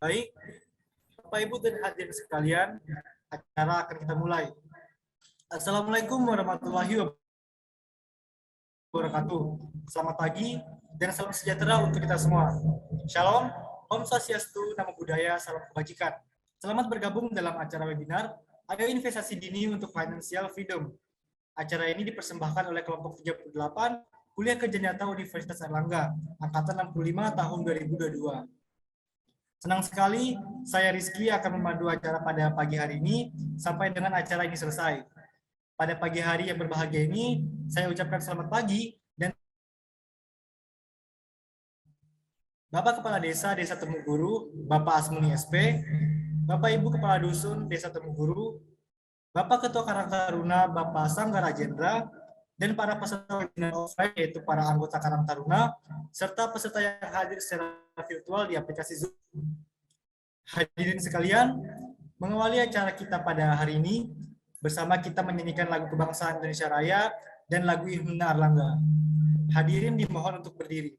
Baik, Bapak Ibu dan hadirin sekalian, acara akan kita mulai. Assalamualaikum warahmatullahi wabarakatuh. Selamat pagi dan salam sejahtera untuk kita semua. Shalom, Om Swastiastu, Namo Buddhaya, Salam Kebajikan. Selamat bergabung dalam acara webinar Ayo Investasi Dini untuk Financial Freedom. Acara ini dipersembahkan oleh kelompok 38 Kuliah Kerja Nyata Universitas Airlangga, Angkatan 65 tahun 2022. Senang sekali saya Rizky akan memandu acara pada pagi hari ini sampai dengan acara ini selesai. Pada pagi hari yang berbahagia ini, saya ucapkan selamat pagi dan Bapak Kepala Desa Desa Temuguru, Bapak Asmuni SP, Bapak Ibu Kepala Dusun Desa Temuguru, Bapak Ketua Karang Taruna, Bapak Sanggara Jendra, dan para peserta webinar offline yaitu para anggota Karang Taruna, serta peserta yang hadir secara virtual di aplikasi Zoom. Hadirin sekalian, mengawali acara kita pada hari ini, bersama kita menyanyikan lagu kebangsaan Indonesia Raya dan lagu Himne Airlangga. Hadirin dimohon untuk berdiri.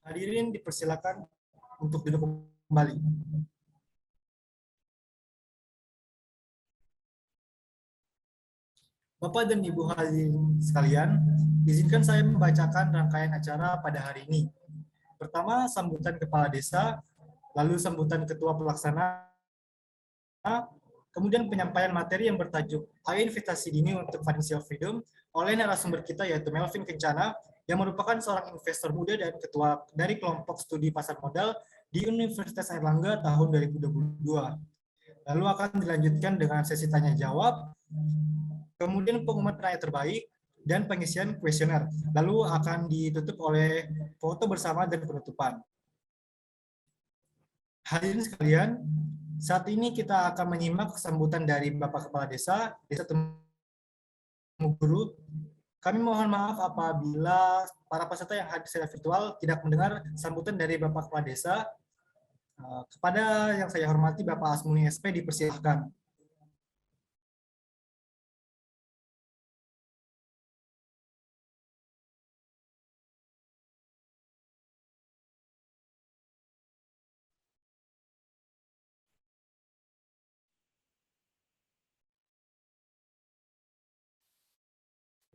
Hadirin dipersilakan untuk duduk kembali. Bapak dan Ibu hadirin sekalian, izinkan saya membacakan rangkaian acara pada hari ini. Pertama, sambutan Kepala Desa, lalu sambutan Ketua Pelaksana, kemudian penyampaian materi yang bertajuk Ayo Investasi Dini untuk Financial Freedom oleh narasumber kita yaitu Melvin Kencana, yang merupakan seorang investor muda dan ketua dari kelompok studi pasar modal di Universitas Airlangga tahun 2022. Lalu akan dilanjutkan dengan sesi tanya jawab, kemudian pengumuman penanya terbaik, dan pengisian kuesioner. Lalu akan ditutup oleh foto bersama dan penutupan. Hadirin sekalian, saat ini kita akan menyimak sambutan dari Bapak Kepala Desa, Desa Temuguru. Kami mohon maaf apabila para peserta yang hadir secara virtual tidak mendengar sambutan dari Bapak Kepala Desa. Kepada yang saya hormati Bapak Asmuni SP, dipersilahkan.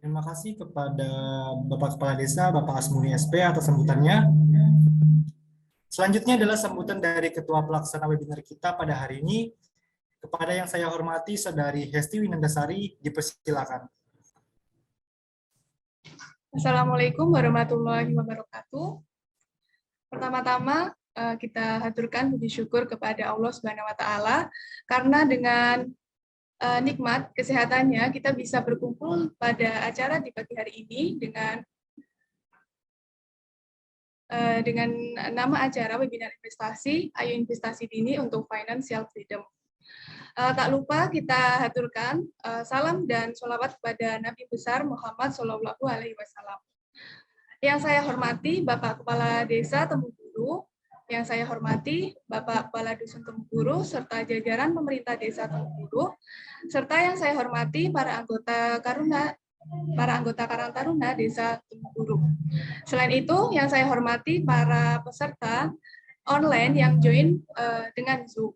Terima kasih kepada Bapak Kepala Desa, Bapak Asmuni SP atas sambutannya. Selanjutnya adalah sambutan dari Ketua Pelaksana webinar kita pada hari ini. Kepada yang saya hormati, Saudari Hesti Winandasari, dipersilakan. Assalamualaikum warahmatullahi wabarakatuh. Pertama-tama kita haturkan puji syukur kepada Allah Subhanahu wa taala karena dengan nikmat kesehatannya kita bisa berkumpul pada acara di pagi hari ini dengan nama acara webinar investasi Ayo Investasi Dini untuk Financial Freedom. Tak lupa kita haturkan salam dan sholawat kepada Nabi besar Muhammad Shallallahu Alaihi Wasallam. Yang saya hormati Bapak Kepala Desa Temuguru, yang saya hormati Bapak Kepala Dusun Temuguru serta jajaran pemerintah Desa Temuguru, serta yang saya hormati para anggota Karang Taruna Desa Temuguru. Selain itu, yang saya hormati para peserta online yang join dengan Zoom.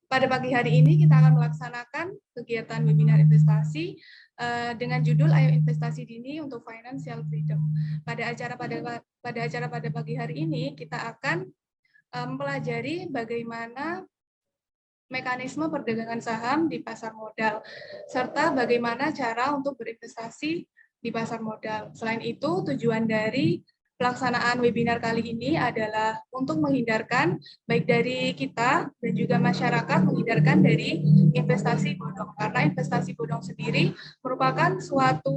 Pada pagi hari ini kita akan melaksanakan kegiatan webinar investasi dengan judul Ayo Investasi Dini untuk Financial Freedom. Pada acara pada pagi hari ini kita akan mempelajari bagaimana mekanisme perdagangan saham di pasar modal serta bagaimana cara untuk berinvestasi di pasar modal. Selain itu, tujuan dari pelaksanaan webinar kali ini adalah untuk menghindarkan baik dari kita dan juga masyarakat menghindarkan dari investasi bodong, karena investasi bodong sendiri merupakan suatu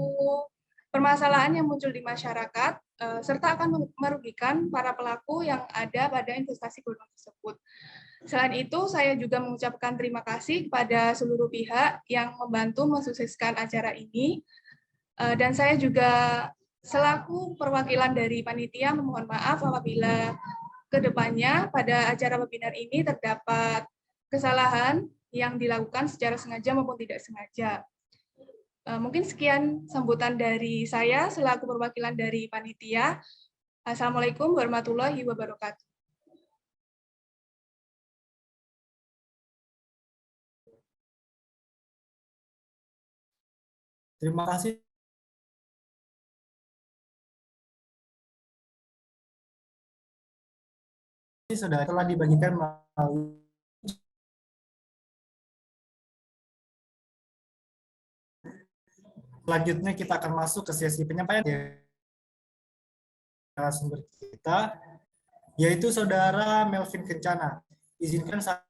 permasalahan yang muncul di masyarakat serta akan merugikan para pelaku yang ada pada investasi bodong tersebut. Selain itu, saya juga mengucapkan terima kasih kepada seluruh pihak yang membantu mensukseskan acara ini, dan saya juga selaku perwakilan dari panitia memohon maaf apabila kedepannya pada acara webinar ini terdapat kesalahan yang dilakukan secara sengaja maupun tidak sengaja. Mungkin sekian sambutan dari saya selaku perwakilan dari panitia. Assalamualaikum warahmatullahi wabarakatuh. Terima kasih. Sudah telah dibagikan melalui selanjutnya kita akan masuk ke sesi penyampaian narasumber kita, yaitu Saudara Melvin Kencana. Izinkan saya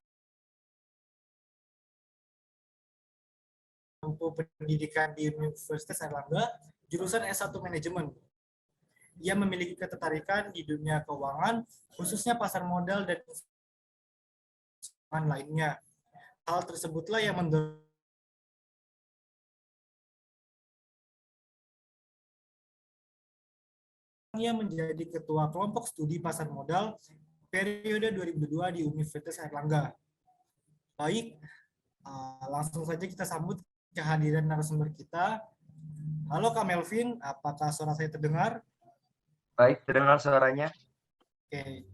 menempuh pendidikan di Universitas Airlangga, jurusan S1 Manajemen. Ia memiliki ketertarikan di dunia keuangan, khususnya pasar modal dan lainnya. Hal tersebutlah yang mendorong ia menjadi ketua kelompok studi pasar modal periode 2002 di Universitas Airlangga. Baik, langsung saja kita sambut kehadiran narasumber kita. Halo Kak Melvin, apakah suara saya terdengar? Baik, terdengar suaranya. Oke,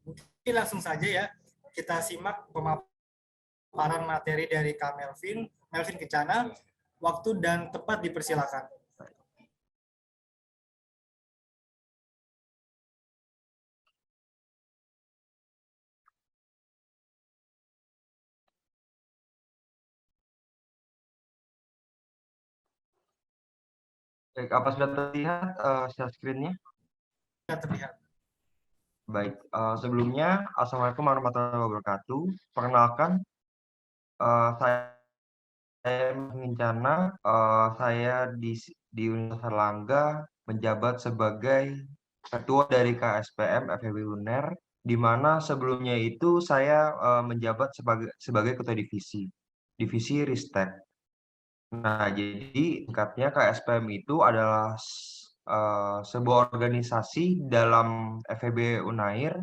mungkin langsung saja ya kita simak pemaparan materi dari Kak Melvin Kencana. Waktu dan tempat dipersilakan. Baik, apa sudah terlihat share screen-nya? Sudah terlihat. Baik, sebelumnya Assalamualaikum warahmatullahi wabarakatuh. Perkenalkan, saya Kencana, saya di Universitas Erlangga menjabat sebagai ketua dari KSPM FEB UNER, di mana sebelumnya itu saya menjabat sebagai ketua divisi Ristek. Nah, jadi singkatnya KSPM itu adalah sebuah organisasi dalam FEB Unair,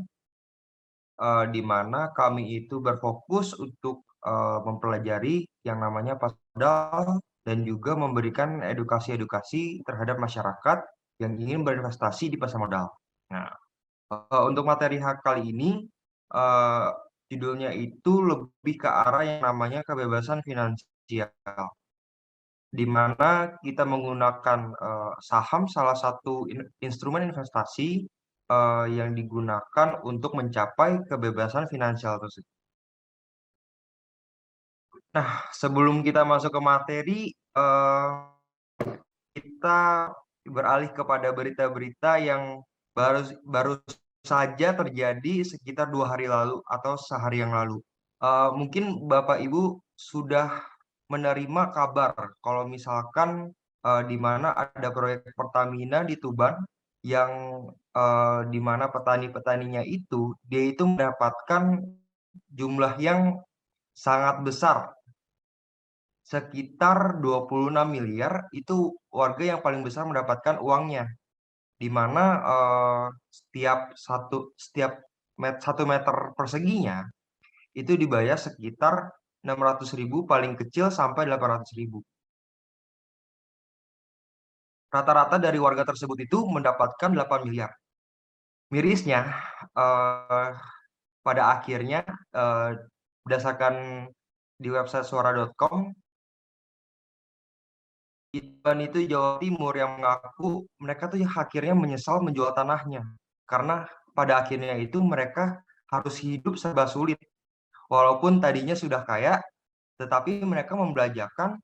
di mana kami itu berfokus untuk mempelajari yang namanya pasar modal dan juga memberikan edukasi-edukasi terhadap masyarakat yang ingin berinvestasi di pasar modal. Nah, untuk materi kali ini, eh, judulnya itu lebih ke arah yang namanya kebebasan finansial, di mana kita menggunakan saham salah satu instrumen investasi yang digunakan untuk mencapai kebebasan finansial tersebut. Nah, sebelum kita masuk ke materi, kita beralih kepada berita-berita yang baru saja terjadi sekitar 2 hari lalu atau sehari yang lalu. Mungkin Bapak Ibu sudah menerima kabar kalau misalkan di mana ada proyek Pertamina di Tuban yang di mana petani-petaninya itu dia itu mendapatkan jumlah yang sangat besar, sekitar 26 miliar. Itu warga yang paling besar mendapatkan uangnya, di mana setiap 1 meter perseginya itu dibayar sekitar 600.000, paling kecil sampai 800.000. Rata-rata dari warga tersebut itu mendapatkan 8 miliar. Mirisnya, eh, pada akhirnya berdasarkan di website suara.com, itu Jawa Timur yang mengaku mereka tuh akhirnya menyesal menjual tanahnya. Karena pada akhirnya itu mereka harus hidup serba sulit. Walaupun tadinya sudah kaya, tetapi mereka membelanjakan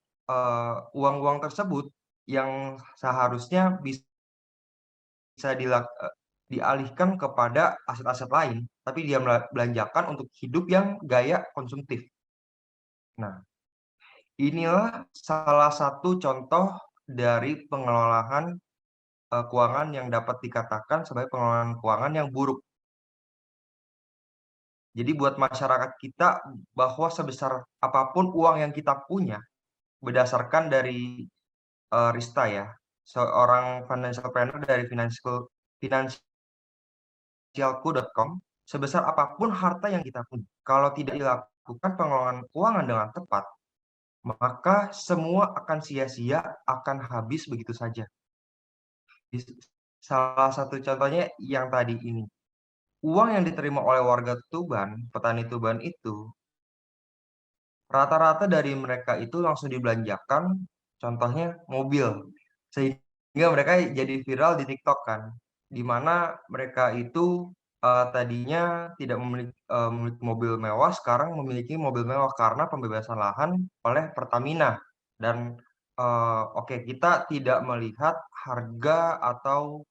uang-uang tersebut yang seharusnya bisa dialihkan kepada aset-aset lain, tapi dia belanjakan untuk hidup yang gaya konsumtif. Nah, inilah salah satu contoh dari pengelolaan keuangan yang dapat dikatakan sebagai pengelolaan keuangan yang buruk. Jadi buat masyarakat kita, bahwa sebesar apapun uang yang kita punya, berdasarkan dari Rista ya, seorang financial planner dari financialku.com, sebesar apapun harta yang kita punya, kalau tidak dilakukan pengelolaan keuangan dengan tepat, maka semua akan sia-sia, akan habis begitu saja. Salah satu contohnya yang tadi ini. Uang yang diterima oleh warga Tuban, petani Tuban itu, rata-rata dari mereka itu langsung dibelanjakan, contohnya mobil. Sehingga mereka jadi viral di TikTok kan, di mana mereka itu tadinya tidak memiliki mobil mewah, sekarang memiliki mobil mewah karena pembebasan lahan oleh Pertamina. Dan oke, kita tidak melihat harga atau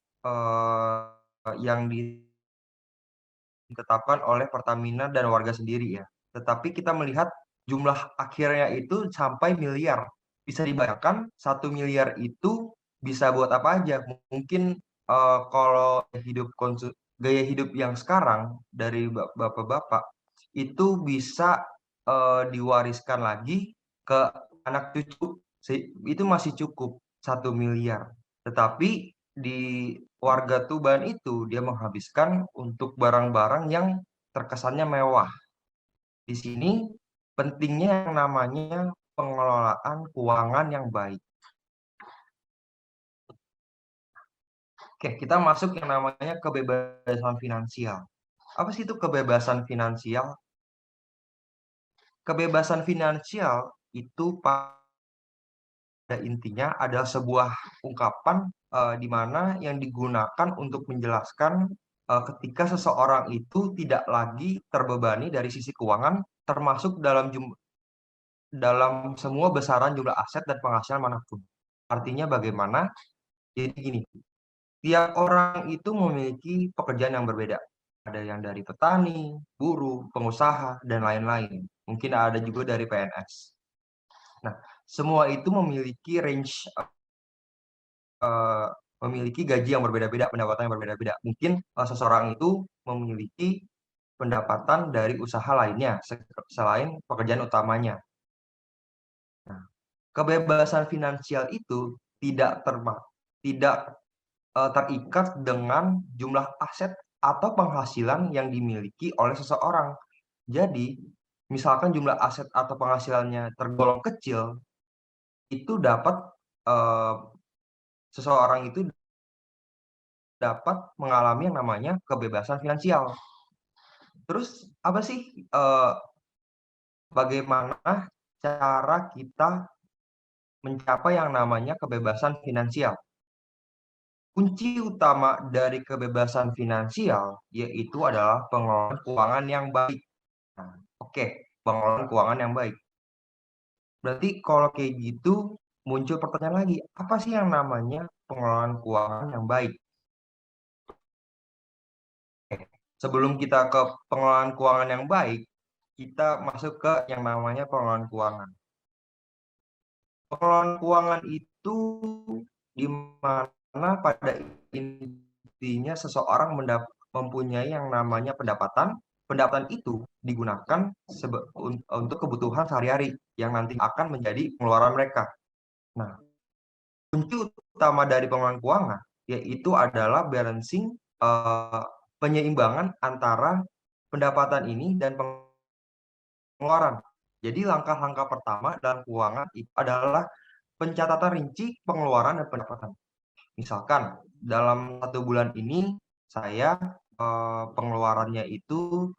yang ditetapkan oleh Pertamina dan warga sendiri ya. Tetapi kita melihat jumlah akhirnya itu sampai miliar. Bisa dibayangkan 1 miliar itu bisa buat apa aja. Mungkin kalau gaya hidup yang sekarang dari bapak-bapak itu bisa diwariskan lagi ke anak cucu. Itu masih cukup 1 miliar. Tetapi di warga Tuban itu dia menghabiskan untuk barang-barang yang terkesannya mewah. Di sini pentingnya yang namanya pengelolaan keuangan yang baik. Oke, kita masuk yang namanya kebebasan finansial. Apa sih itu kebebasan finansial? Kebebasan finansial itu pada intinya adalah sebuah ungkapan di mana yang digunakan untuk menjelaskan ketika seseorang itu tidak lagi terbebani dari sisi keuangan, termasuk dalam semua besaran jumlah aset dan penghasilan manapun. Artinya bagaimana? Jadi gini, tiap orang itu memiliki pekerjaan yang berbeda. Ada yang dari petani, buruh, pengusaha, dan lain-lain. Mungkin ada juga dari PNS. Nah, semua itu memiliki range, memiliki gaji yang berbeda-beda, pendapatan yang berbeda-beda. Mungkin seseorang itu memiliki pendapatan dari usaha lainnya selain pekerjaan utamanya. Nah, kebebasan finansial itu tidak terikat dengan jumlah aset atau penghasilan yang dimiliki oleh seseorang. Jadi, misalkan jumlah aset atau penghasilannya tergolong kecil, itu seseorang itu dapat mengalami yang namanya kebebasan finansial. Terus apa sih bagaimana cara kita mencapai yang namanya kebebasan finansial? Kunci utama dari kebebasan finansial yaitu adalah pengelolaan keuangan yang baik. Nah, oke, pengelolaan keuangan yang baik. Berarti kalau kayak gitu muncul pertanyaan lagi, apa sih yang namanya pengelolaan keuangan yang baik? Oke, sebelum kita ke pengelolaan keuangan yang baik, kita masuk ke yang namanya pengelolaan keuangan. Pengelolaan keuangan itu di mana pada intinya seseorang mempunyai yang namanya pendapatan. Pendapatan itu digunakan untuk kebutuhan sehari-hari yang nanti akan menjadi pengeluaran mereka. Nah, kunci utama dari pengelolaan keuangan yaitu adalah balancing, penyeimbangan antara pendapatan ini dan pengeluaran. Jadi langkah-langkah pertama dalam keuangan itu adalah pencatatan rinci pengeluaran dan pendapatan. Misalkan dalam 1 bulan ini saya pengeluarannya itu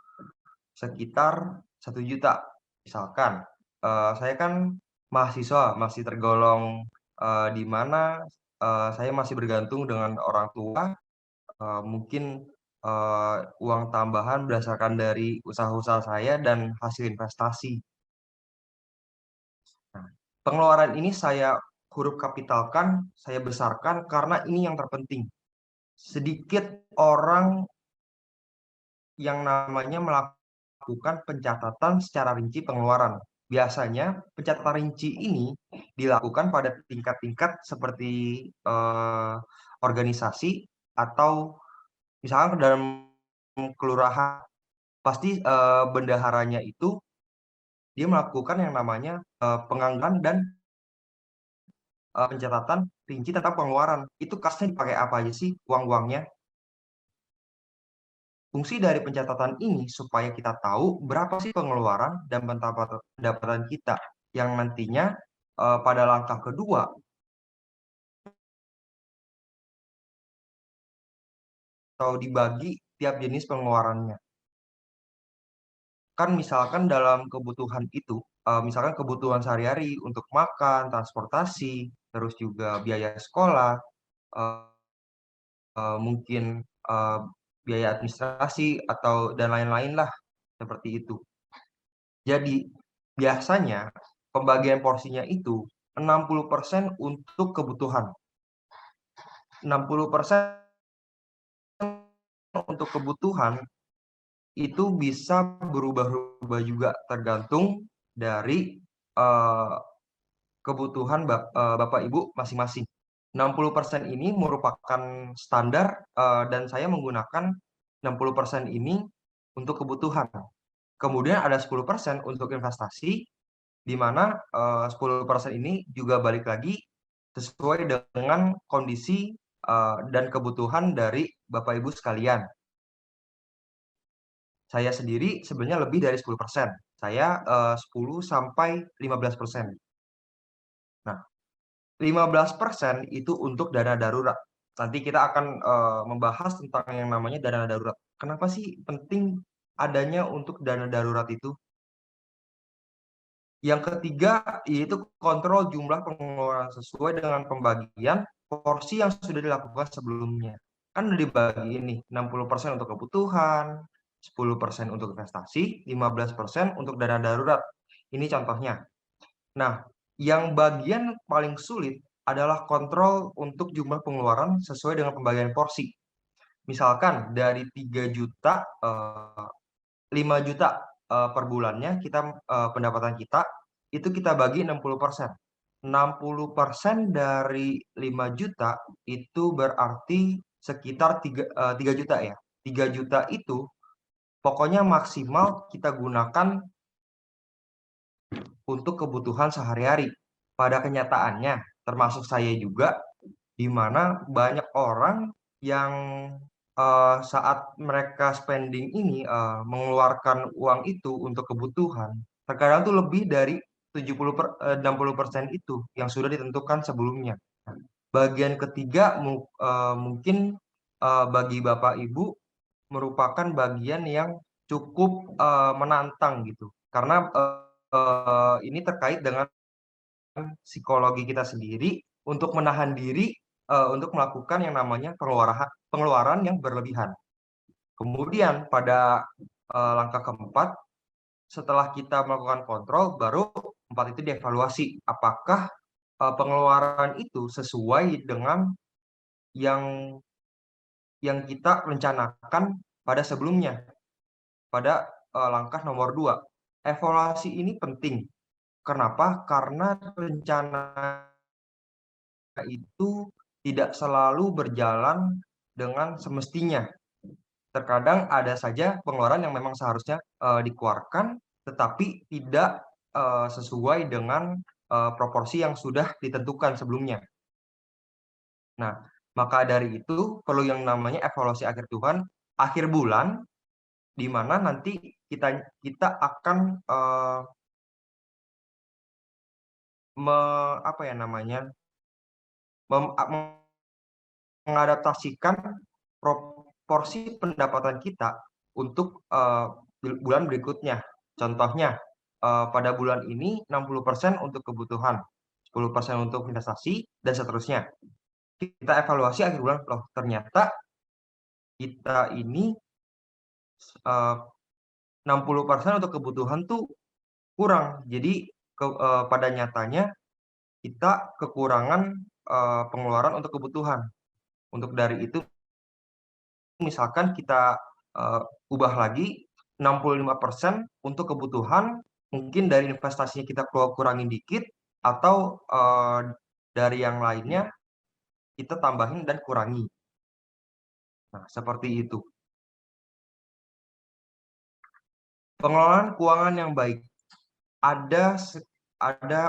sekitar 1 juta. Misalkan saya kan mahasiswa, masih tergolong di mana saya masih bergantung dengan orang tua, mungkin uang tambahan berdasarkan dari usaha-usaha saya dan hasil investasi. Nah, pengeluaran ini saya huruf kapitalkan, saya besarkan karena ini yang terpenting. Sedikit orang yang namanya melakukan pencatatan secara rinci pengeluaran. Biasanya pencatatan rinci ini dilakukan pada tingkat-tingkat seperti organisasi atau misalkan ke dalam kelurahan. Pasti bendaharanya itu dia melakukan yang namanya penganggaran dan pencatatan rinci tentang pengeluaran. Itu kasnya dipakai apa aja sih uang-uangnya? Fungsi dari pencatatan ini supaya kita tahu berapa sih pengeluaran dan pendapatan kita yang nantinya pada langkah kedua atau dibagi tiap jenis pengeluarannya. Kan misalkan dalam kebutuhan itu, misalkan kebutuhan sehari-hari untuk makan, transportasi, terus juga biaya sekolah, mungkin biaya administrasi atau dan lain-lain lah seperti itu. Jadi biasanya pembagian porsinya itu 60% untuk kebutuhan, 60% untuk kebutuhan itu bisa berubah-ubah juga tergantung dari kebutuhan Bapak Ibu masing-masing. 60% ini merupakan standar dan saya menggunakan 60% ini untuk kebutuhan. Kemudian ada 10% untuk investasi, di mana 10% ini juga balik lagi sesuai dengan kondisi dan kebutuhan dari Bapak Ibu sekalian. Saya sendiri sebenarnya lebih dari 10%. Saya 10 sampai 15%. Nah, 15% itu untuk dana darurat. nanti kita akan membahas tentang yang namanya dana darurat. Kenapa sih penting adanya untuk dana darurat itu? Yang ketiga yaitu kontrol jumlah pengeluaran sesuai dengan pembagian porsi yang sudah dilakukan sebelumnya. Kan udah dibagi ini 60% untuk kebutuhan, 10% untuk investasi, 15% untuk dana darurat. Ini contohnya. Nah, yang bagian paling sulit adalah kontrol untuk jumlah pengeluaran sesuai dengan pembagian porsi. Misalkan dari 3 juta, 5 juta per bulannya pendapatan kita itu kita bagi 60%. 60% dari 5 juta itu berarti sekitar 3 juta ya. 3 juta itu pokoknya maksimal kita gunakan untuk kebutuhan sehari-hari. Pada kenyataannya, termasuk saya juga, di mana banyak orang yang saat mereka spending ini mengeluarkan uang itu untuk kebutuhan, terkadang tuh lebih dari 60% itu yang sudah ditentukan sebelumnya. Bagian ketiga mungkin bagi Bapak Ibu merupakan bagian yang cukup menantang gitu, karena ini terkait dengan psikologi kita sendiri untuk menahan diri untuk melakukan yang namanya pengeluaran yang berlebihan. Kemudian pada langkah keempat, setelah kita melakukan kontrol, baru empat itu dievaluasi. Apakah pengeluaran itu sesuai dengan yang kita rencanakan pada sebelumnya, pada langkah nomor 2. Evaluasi ini penting. Kenapa? Karena rencana itu tidak selalu berjalan dengan semestinya. Terkadang ada saja pengeluaran yang memang seharusnya dikeluarkan, tetapi tidak sesuai dengan proporsi yang sudah ditentukan sebelumnya. Nah, maka dari itu perlu yang namanya evaluasi akhir bulan, di mana nanti kita akan apa ya namanya, mengadaptasikan proporsi pendapatan kita untuk bulan berikutnya. Contohnya, pada bulan ini 60% untuk kebutuhan, 10% untuk investasi, dan seterusnya. Kita evaluasi akhir bulan, loh ternyata kita ini 60% untuk kebutuhan tuh kurang. Jadi pada nyatanya kita kekurangan pengeluaran untuk kebutuhan. Untuk dari itu misalkan kita ubah lagi 65% untuk kebutuhan, mungkin dari investasinya kita kurangin dikit, atau dari yang lainnya kita tambahin dan kurangi. Nah, seperti itu. Pengelolaan keuangan yang baik. Ada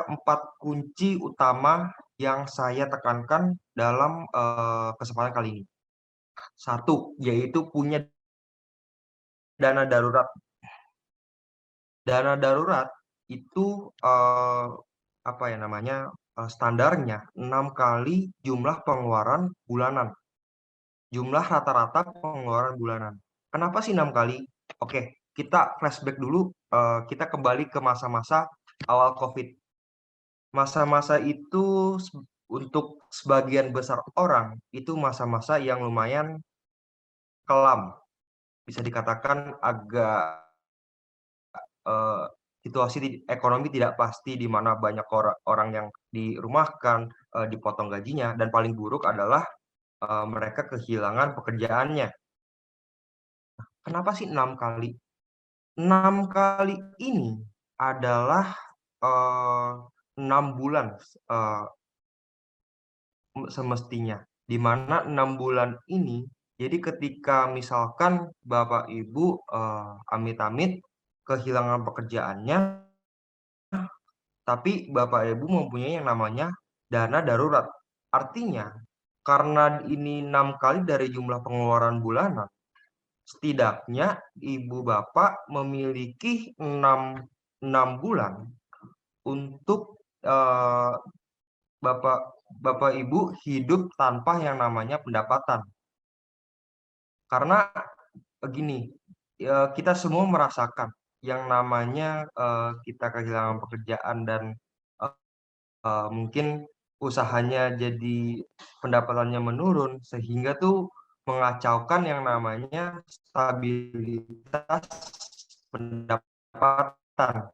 4 kunci utama yang saya tekankan dalam kesempatan kali ini. 1, yaitu punya dana darurat. Dana darurat itu apa ya namanya, standarnya 6 kali jumlah pengeluaran bulanan. Jumlah rata-rata pengeluaran bulanan. Kenapa sih 6 kali? Oke, kita flashback dulu, kita kembali ke masa-masa awal COVID. Masa-masa itu untuk sebagian besar orang, itu masa-masa yang lumayan kelam. Bisa dikatakan agak situasi ekonomi tidak pasti, di mana banyak orang yang dirumahkan, dipotong gajinya, dan paling buruk adalah mereka kehilangan pekerjaannya. Kenapa sih 6 kali? 6 kali ini adalah 6 bulan semestinya, di mana 6 bulan ini, jadi ketika misalkan Bapak Ibu amit-amit kehilangan pekerjaannya, tapi Bapak Ibu mempunyai yang namanya dana darurat. Artinya, karena ini 6 kali dari jumlah pengeluaran bulanan, setidaknya Ibu Bapak memiliki 6 bulan untuk Bapak Bapak Ibu hidup tanpa yang namanya pendapatan. Karena gini, kita semua merasakan yang namanya kita kehilangan pekerjaan dan mungkin usahanya jadi pendapatannya menurun sehingga tuh mengacaukan yang namanya stabilitas pendapatan.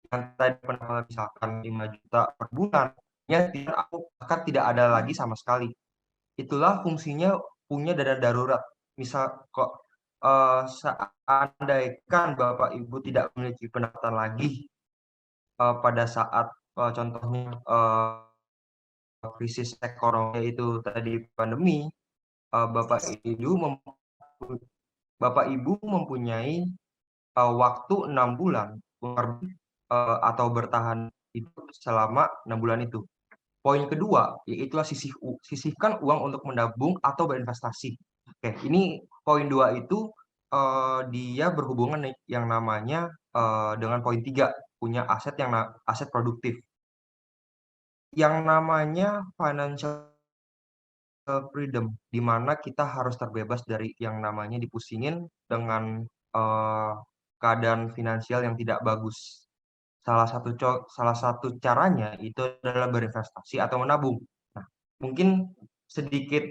Yang tadi pendapatan misalkan 5 juta per bulan, ya akan tidak ada lagi sama sekali. Itulah fungsinya punya dana darurat. Misal kok seandaikan Bapak Ibu tidak memiliki pendapatan lagi pada saat contohnya krisis ekonomi itu tadi pandemi, Bapak Ibu Bapak Ibu mempunyai waktu 6 bulan atau bertahan hidup selama 6 bulan itu. Poin kedua, yaitulah sisihkan uang untuk menabung atau berinvestasi. Oke, ini poin 2 itu dia berhubungan yang namanya dengan poin 3, punya aset produktif. Yang namanya financial freedom, di mana kita harus terbebas dari yang namanya dipusingin dengan keadaan finansial yang tidak bagus. Salah satu caranya itu adalah berinvestasi atau menabung. Nah, mungkin sedikit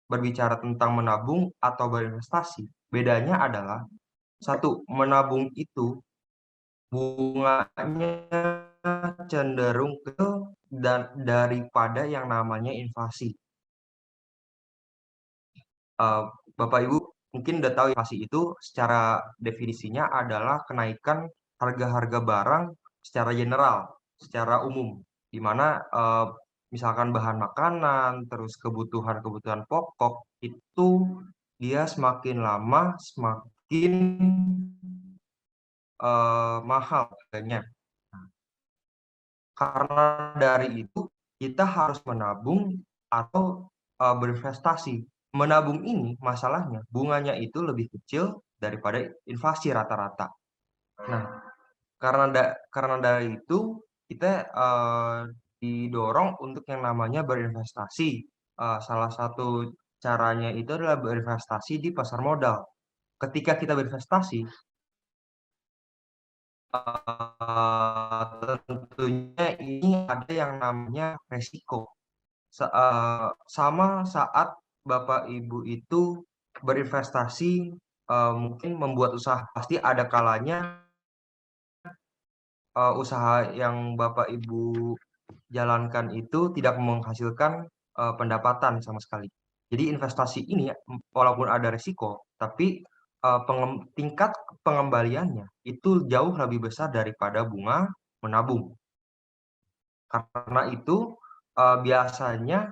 berbicara tentang menabung atau berinvestasi. Bedanya adalah satu, menabung itu bunganya cenderung kecil dan daripada yang namanya inflasi. Bapak Ibu mungkin udah tahu inflasi itu secara definisinya adalah kenaikan harga-harga barang secara general, secara umum, di mana misalkan bahan makanan, terus kebutuhan-kebutuhan pokok itu dia semakin lama semakin mahal harganya. Karena dari itu kita harus menabung atau berinvestasi. Menabung ini masalahnya bunganya itu lebih kecil daripada inflasi rata-rata. Nah, karena dari itu kita didorong untuk yang namanya berinvestasi. Salah satu caranya itu adalah berinvestasi di pasar modal. Ketika kita berinvestasi, tentunya ini ada yang namanya resiko. Sama saat Bapak Ibu itu berinvestasi, mungkin membuat usaha, pasti ada kalanya usaha yang Bapak Ibu jalankan itu tidak menghasilkan pendapatan sama sekali. Jadi investasi ini walaupun ada risiko, tapi tingkat pengembaliannya itu jauh lebih besar daripada bunga menabung. Karena itu biasanya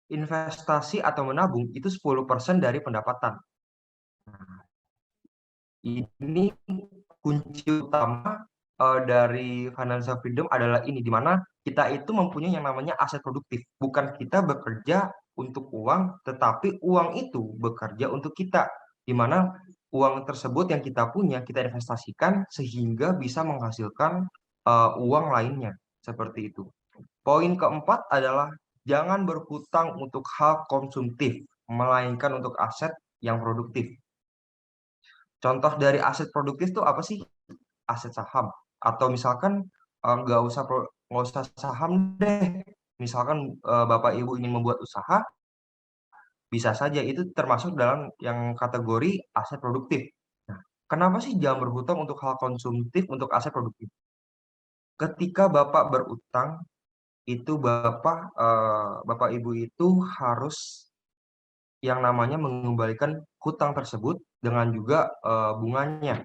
investasi atau menabung itu 10% dari pendapatan. Nah, ini kunci utama dari financial freedom adalah ini, di mana kita itu mempunyai yang namanya aset produktif. Bukan kita bekerja untuk uang, tetapi uang itu bekerja untuk kita. Di mana uang tersebut yang kita punya, kita investasikan sehingga bisa menghasilkan uang lainnya. Seperti itu. Poin keempat adalah jangan berhutang untuk hal konsumtif, melainkan untuk aset yang produktif. Contoh dari aset produktif itu apa sih? Aset saham. Atau misalkan nggak usah saham deh. Misalkan Bapak Ibu ingin membuat usaha, bisa saja itu termasuk dalam yang kategori aset produktif. Nah, kenapa sih jangan berhutang untuk hal konsumtif untuk aset produktif? Ketika Bapak berutang, itu Bapak Ibu itu harus yang namanya mengembalikan hutang tersebut dengan juga bunganya.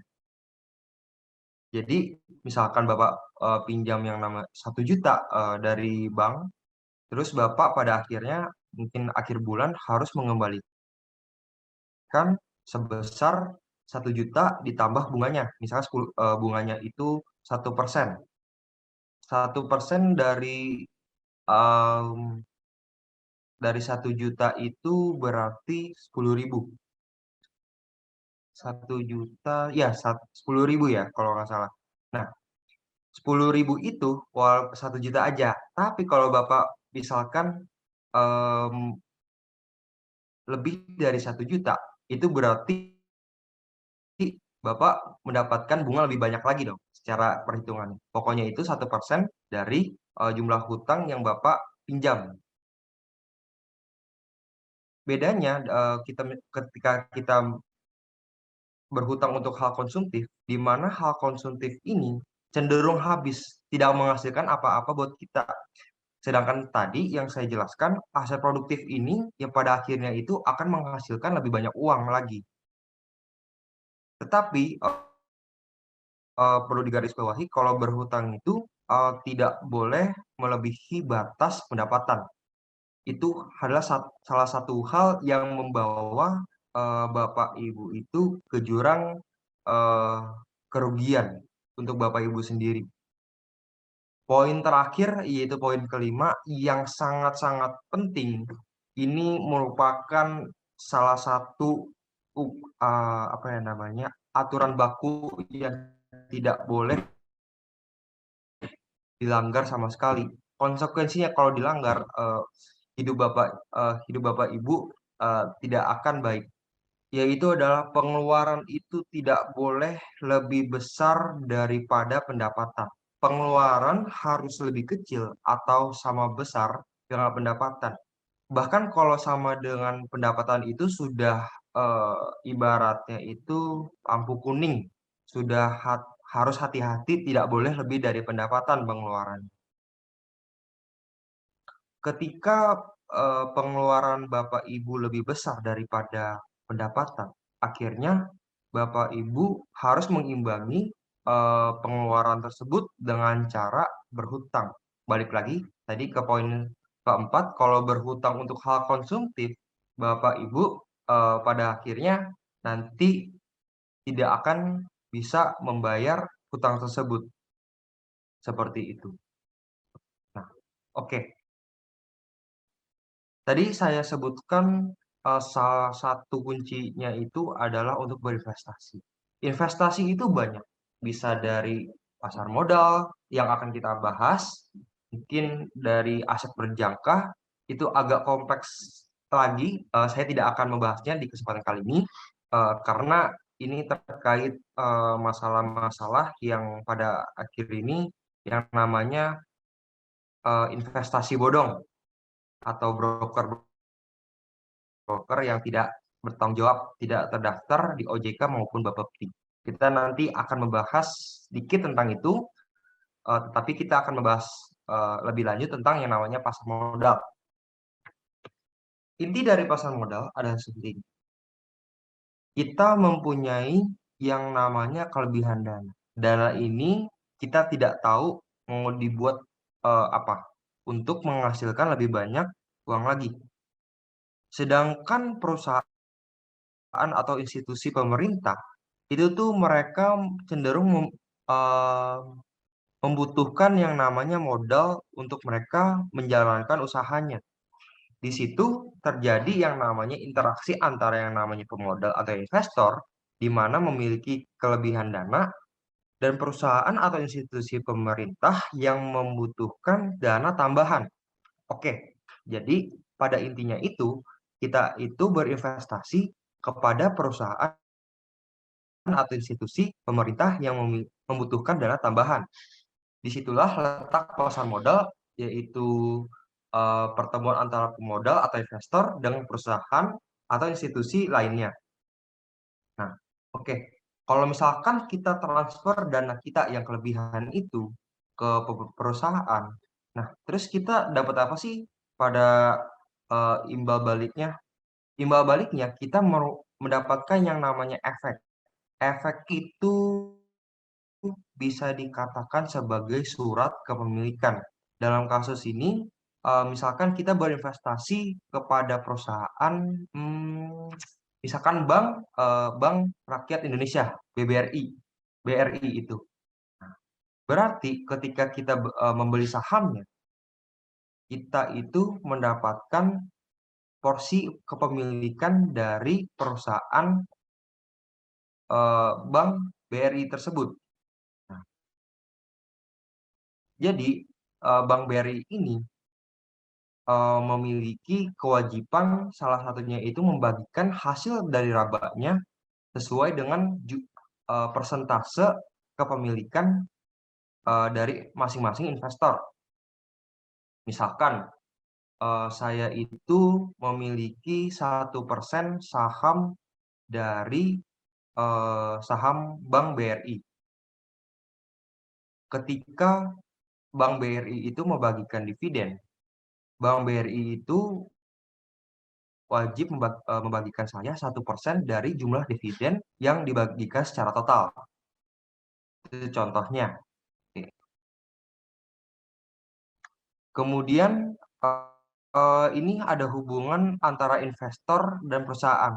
Jadi misalkan Bapak pinjam yang nama 1 juta dari bank, terus Bapak pada akhirnya mungkin akhir bulan harus mengembalikan sebesar 1 juta ditambah bunganya. Misalnya bunganya itu 1%. 1% dari 1 juta itu berarti 10.000. 1 juta, ya 10.000 ya kalau nggak salah. Nah, 10.000 itu 1 juta aja. Tapi kalau Bapak misalkan lebih dari 1 juta, itu berarti Bapak mendapatkan bunga lebih banyak lagi dong secara perhitungan. Pokoknya itu 1% dari jumlah hutang yang Bapak pinjam. Bedanya ketika kita berhutang untuk hal konsumtif, di mana hal konsumtif ini cenderung habis, tidak menghasilkan apa-apa buat kita. Sedangkan tadi yang saya jelaskan, aset produktif ini yang pada akhirnya itu akan menghasilkan lebih banyak uang lagi. Tetapi perlu digarisbawahi kalau berhutang itu tidak boleh melebihi batas pendapatan. Itu adalah salah satu hal yang membawa Bapak Ibu itu ke jurang kerugian untuk Bapak Ibu sendiri. Poin terakhir yaitu poin kelima yang sangat-sangat penting. Ini merupakan salah satu apa ya namanya aturan baku yang tidak boleh dilanggar sama sekali. Konsekuensinya kalau dilanggar hidup Bapak Ibu tidak akan baik. Yaitu adalah pengeluaran itu tidak boleh lebih besar daripada pendapatan. Pengeluaran harus lebih kecil atau sama besar dengan pendapatan. Bahkan kalau sama dengan pendapatan itu sudah ibaratnya itu lampu kuning, sudah harus hati-hati, tidak boleh lebih dari pendapatan pengeluaran. Ketika pengeluaran Bapak Ibu lebih besar daripada pendapatan, akhirnya Bapak Ibu harus mengimbangi pengeluaran tersebut dengan cara berhutang. Balik lagi tadi ke poin keempat, kalau berhutang untuk hal konsumtif, Bapak Ibu pada akhirnya nanti tidak akan bisa membayar hutang tersebut. Seperti itu. Nah, oke. Tadi saya sebutkan salah satu kuncinya itu adalah untuk berinvestasi. Investasi itu banyak, bisa dari pasar modal yang akan kita bahas, mungkin dari aset berjangka, itu agak kompleks lagi. Saya tidak akan membahasnya di kesempatan kali ini, karena ini terkait masalah-masalah yang pada akhir ini yang namanya investasi bodong atau broker yang tidak bertanggung jawab, tidak terdaftar di OJK maupun Bapepti. Kita nanti akan membahas sedikit tentang itu, tetapi kita akan membahas lebih lanjut tentang yang namanya pasar modal. Inti dari pasar modal adalah seperti ini. Kita mempunyai yang namanya kelebihan dana. Dana ini kita tidak tahu mau dibuat apa untuk menghasilkan lebih banyak uang lagi. Sedangkan perusahaan atau institusi pemerintah itu tuh mereka cenderung membutuhkan yang namanya modal untuk mereka menjalankan usahanya. Di situ terjadi yang namanya interaksi antara yang namanya pemodal atau investor, di mana memiliki kelebihan dana, dan perusahaan atau institusi pemerintah yang membutuhkan dana tambahan. Oke, jadi pada intinya itu, kita itu berinvestasi kepada perusahaan atau institusi pemerintah yang membutuhkan dana tambahan. Disitulah letak pasar modal, yaitu pertemuan antara pemodal atau investor dengan perusahaan atau institusi lainnya. Nah, oke. Kalau misalkan kita transfer dana kita yang kelebihan itu ke perusahaan, nah terus kita dapat apa sih pada imbal baliknya? Imbal baliknya kita mendapatkan yang namanya efek. Efek itu bisa dikatakan sebagai surat kepemilikan. Dalam kasus ini, misalkan kita berinvestasi kepada perusahaan, misalkan Bank Rakyat Indonesia, BRI itu. Berarti ketika kita membeli sahamnya, kita itu mendapatkan porsi kepemilikan dari perusahaan Bank BRI tersebut. Jadi Bank BRI ini memiliki kewajiban salah satunya itu membagikan hasil dari labanya sesuai dengan persentase kepemilikan dari masing-masing investor. Misalkan saya itu memiliki 1% saham dari saham Bank BRI. Ketika Bank BRI itu membagikan dividen, Bank BRI itu wajib membagikan saya 1% dari jumlah dividen yang dibagikan secara total. Itu contohnya. Kemudian ini ada hubungan antara investor dan perusahaan.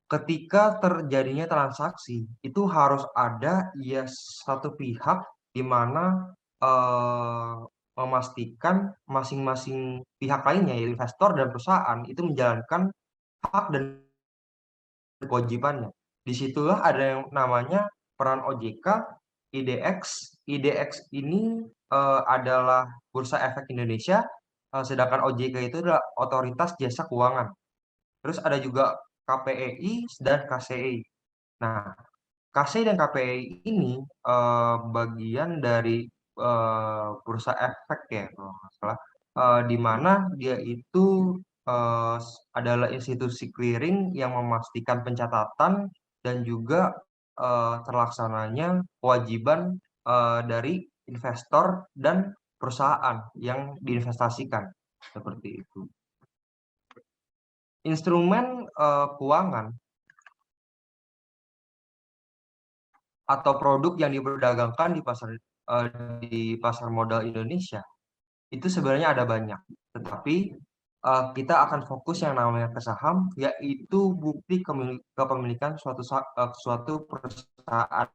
Ketika terjadinya transaksi, itu harus ada ya satu pihak di mana memastikan masing-masing pihak lainnya, yaitu investor dan perusahaan, itu menjalankan hak dan kewajibannya. Disitulah ada yang namanya peran OJK, IDX. IDX ini adalah Bursa Efek Indonesia, sedangkan OJK itu adalah Otoritas Jasa Keuangan. Terus ada juga KPEI dan KCI. Nah, KCI dan KPEI ini bagian dari Bursa Efek ya, kalau nggak salah, di mana dia itu adalah institusi clearing yang memastikan pencatatan dan juga terlaksananya kewajiban dari investor dan perusahaan yang diinvestasikan seperti itu. Instrumen keuangan atau produk yang diperdagangkan di pasar modal Indonesia itu sebenarnya ada banyak, tetapi kita akan fokus yang namanya ke saham, yaitu bukti kepemilikan suatu perusahaan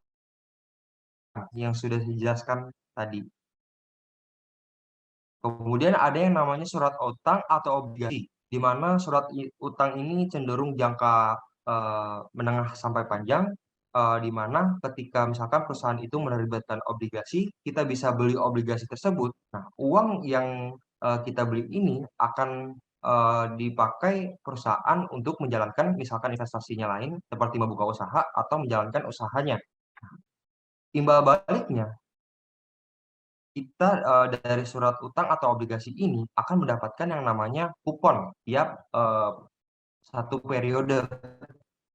yang sudah dijelaskan tadi. Kemudian ada yang namanya surat utang atau obligasi, di mana surat utang ini cenderung jangka menengah sampai panjang, di mana ketika misalkan perusahaan itu menerbitkan obligasi, kita bisa beli obligasi tersebut. Nah, uang yang kita beli ini akan dipakai perusahaan untuk menjalankan misalkan investasinya lain, seperti membuka usaha atau menjalankan usahanya. Imbal baliknya, kita dari surat utang atau obligasi ini akan mendapatkan yang namanya kupon tiap satu periode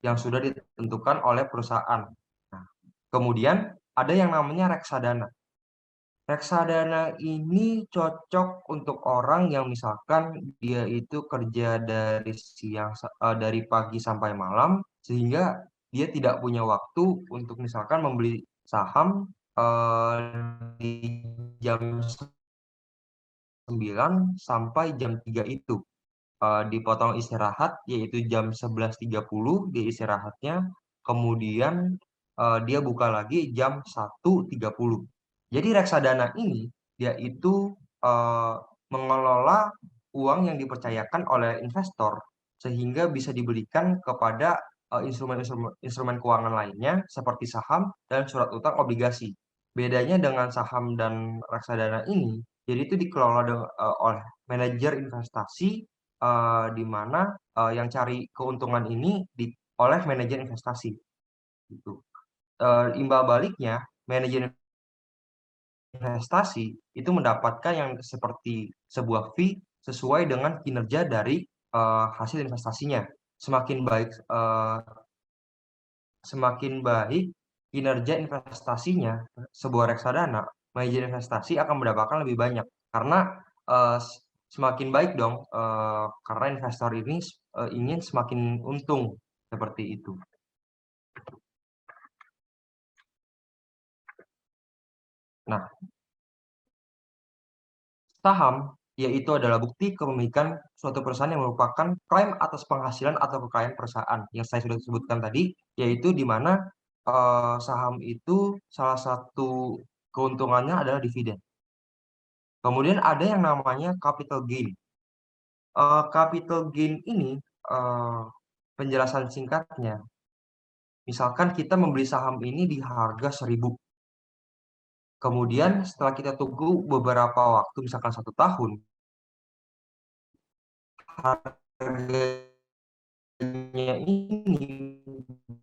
yang sudah ditentukan oleh perusahaan. Nah, kemudian ada yang namanya reksadana. Reksadana ini cocok untuk orang yang misalkan dia itu kerja dari pagi sampai malam, sehingga dia tidak punya waktu untuk misalkan membeli saham di jam 9 sampai jam 3 itu. Dipotong istirahat, yaitu jam 11.30 dia istirahatnya, kemudian dia buka lagi jam 1.30. Jadi reksadana ini dia itu mengelola uang yang dipercayakan oleh investor sehingga bisa dibelikan kepada instrumen keuangan lainnya seperti saham dan surat utang obligasi. Bedanya dengan saham dan reksadana ini, jadi itu dikelola oleh manajer investasi, di mana yang cari keuntungan ini oleh manajer investasi. Gitu. Imbal baliknya, manajer investasi itu mendapatkan yang seperti sebuah fee sesuai dengan kinerja dari hasil investasinya. Semakin baik kinerja investasinya sebuah reksadana, manajer investasi akan mendapatkan lebih banyak karena semakin baik dong, karena investor ini ingin semakin untung seperti itu. Nah, saham yaitu adalah bukti kepemilikan suatu perusahaan yang merupakan klaim atas penghasilan atau kekayaan perusahaan yang saya sudah sebutkan tadi, yaitu di mana saham itu salah satu keuntungannya adalah dividen. Kemudian ada yang namanya capital gain. Capital gain ini penjelasan singkatnya, misalkan kita membeli saham ini di harga 1.000. Kemudian setelah kita tunggu beberapa waktu, misalkan 1 tahun, harganya ini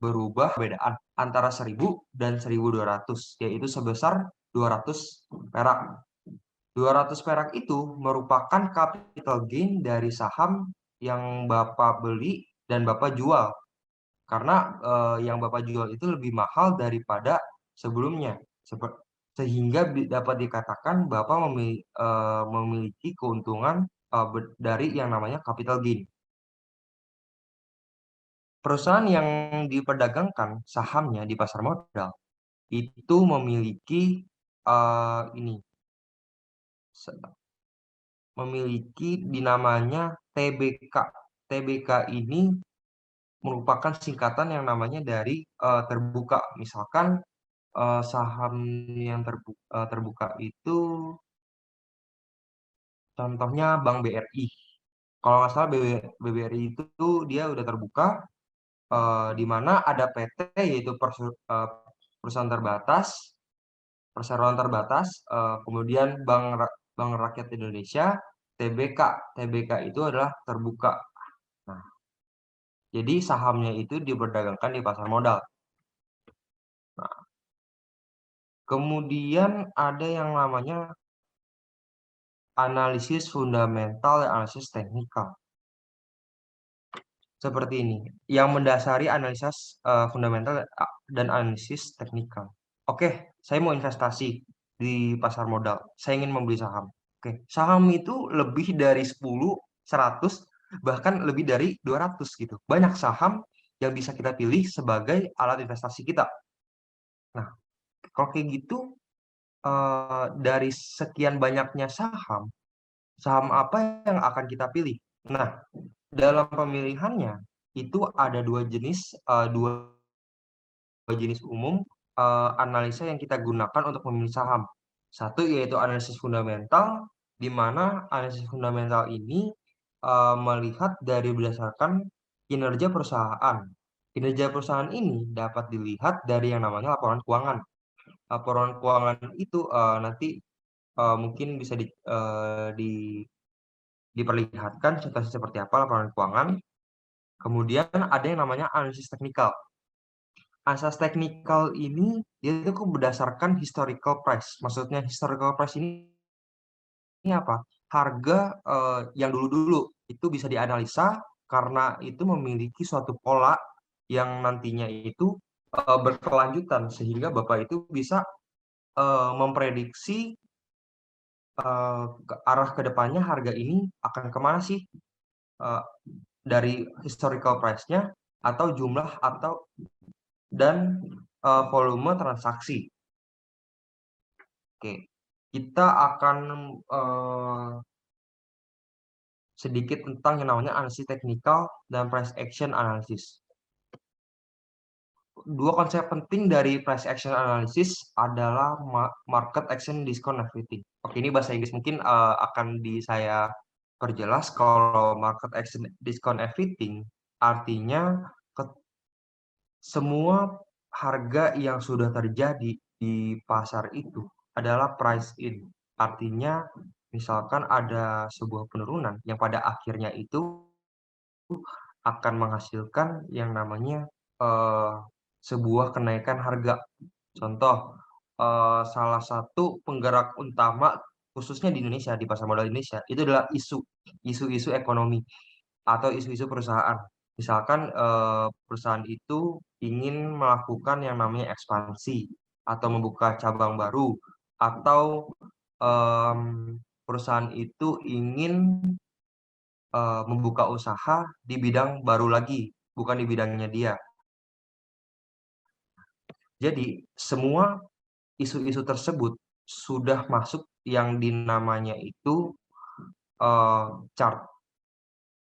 berubah perbedaan antara 1.000 dan 1.200, yaitu sebesar 200 perak. 200 perak itu merupakan capital gain dari saham yang Bapak beli dan Bapak jual. Karena yang Bapak jual itu lebih mahal daripada sebelumnya. Sehingga dapat dikatakan Bapak memiliki keuntungan dari yang namanya capital gain. Perusahaan yang diperdagangkan sahamnya di pasar modal itu memiliki dinamanya TBK. TBK ini merupakan singkatan yang namanya dari terbuka. Misalkan saham yang terbuka itu contohnya Bank BRI. Kalau nggak salah BBRI itu dia udah terbuka, di mana ada PT yaitu perusahaan terbatas, perseroan terbatas, kemudian Bank Rakyat Indonesia, TBK. TBK itu adalah terbuka. Nah, jadi sahamnya itu diperdagangkan di pasar modal. Nah, kemudian ada yang namanya analisis fundamental dan analisis teknikal. Seperti ini, yang mendasari analisis fundamental dan analisis teknikal. Oke, saya mau investasi di pasar modal. Saya ingin membeli saham. Oke, saham itu lebih dari 10, 100, bahkan lebih dari 200 gitu. Banyak saham yang bisa kita pilih sebagai alat investasi kita. Nah, kalau kayak gitu, dari sekian banyaknya saham, saham apa yang akan kita pilih? Nah, dalam pemilihannya itu ada dua jenis umum analisa yang kita gunakan untuk memilih saham. Satu yaitu analisis fundamental, di mana analisis fundamental ini melihat dari berdasarkan kinerja perusahaan. Kinerja perusahaan ini dapat dilihat dari yang namanya laporan keuangan. Laporan keuangan itu nanti mungkin bisa diperlihatkan contohnya seperti apa laporan keuangan. Kemudian ada yang namanya analisis teknikal. Asas teknikal ini itu berdasarkan historical price. Maksudnya historical price ini apa? Harga yang dulu-dulu itu bisa dianalisa karena itu memiliki suatu pola yang nantinya itu berkelanjutan sehingga Bapak itu bisa memprediksi ke arah kedepannya harga ini akan kemana sih dari historical price-nya atau jumlah dan volume transaksi. Oke, kita akan sedikit tentang yang namanya analisis teknikal dan price action analysis. Dua konsep penting dari price action analysis adalah market action, discount, everything. Oke, ini bahasa Inggris mungkin akan saya perjelas. Kalau market action, discount, everything artinya semua harga yang sudah terjadi di pasar itu adalah price in. Artinya misalkan ada sebuah penurunan yang pada akhirnya itu akan menghasilkan yang namanya sebuah kenaikan harga. Contoh, salah satu penggerak utama khususnya di Indonesia, di pasar modal Indonesia, itu adalah isu-isu ekonomi atau isu-isu perusahaan. Misalkan perusahaan itu ingin melakukan yang namanya ekspansi atau membuka cabang baru, atau perusahaan itu ingin membuka usaha di bidang baru lagi, bukan di bidangnya dia. Jadi semua isu-isu tersebut sudah masuk yang dinamanya itu chart.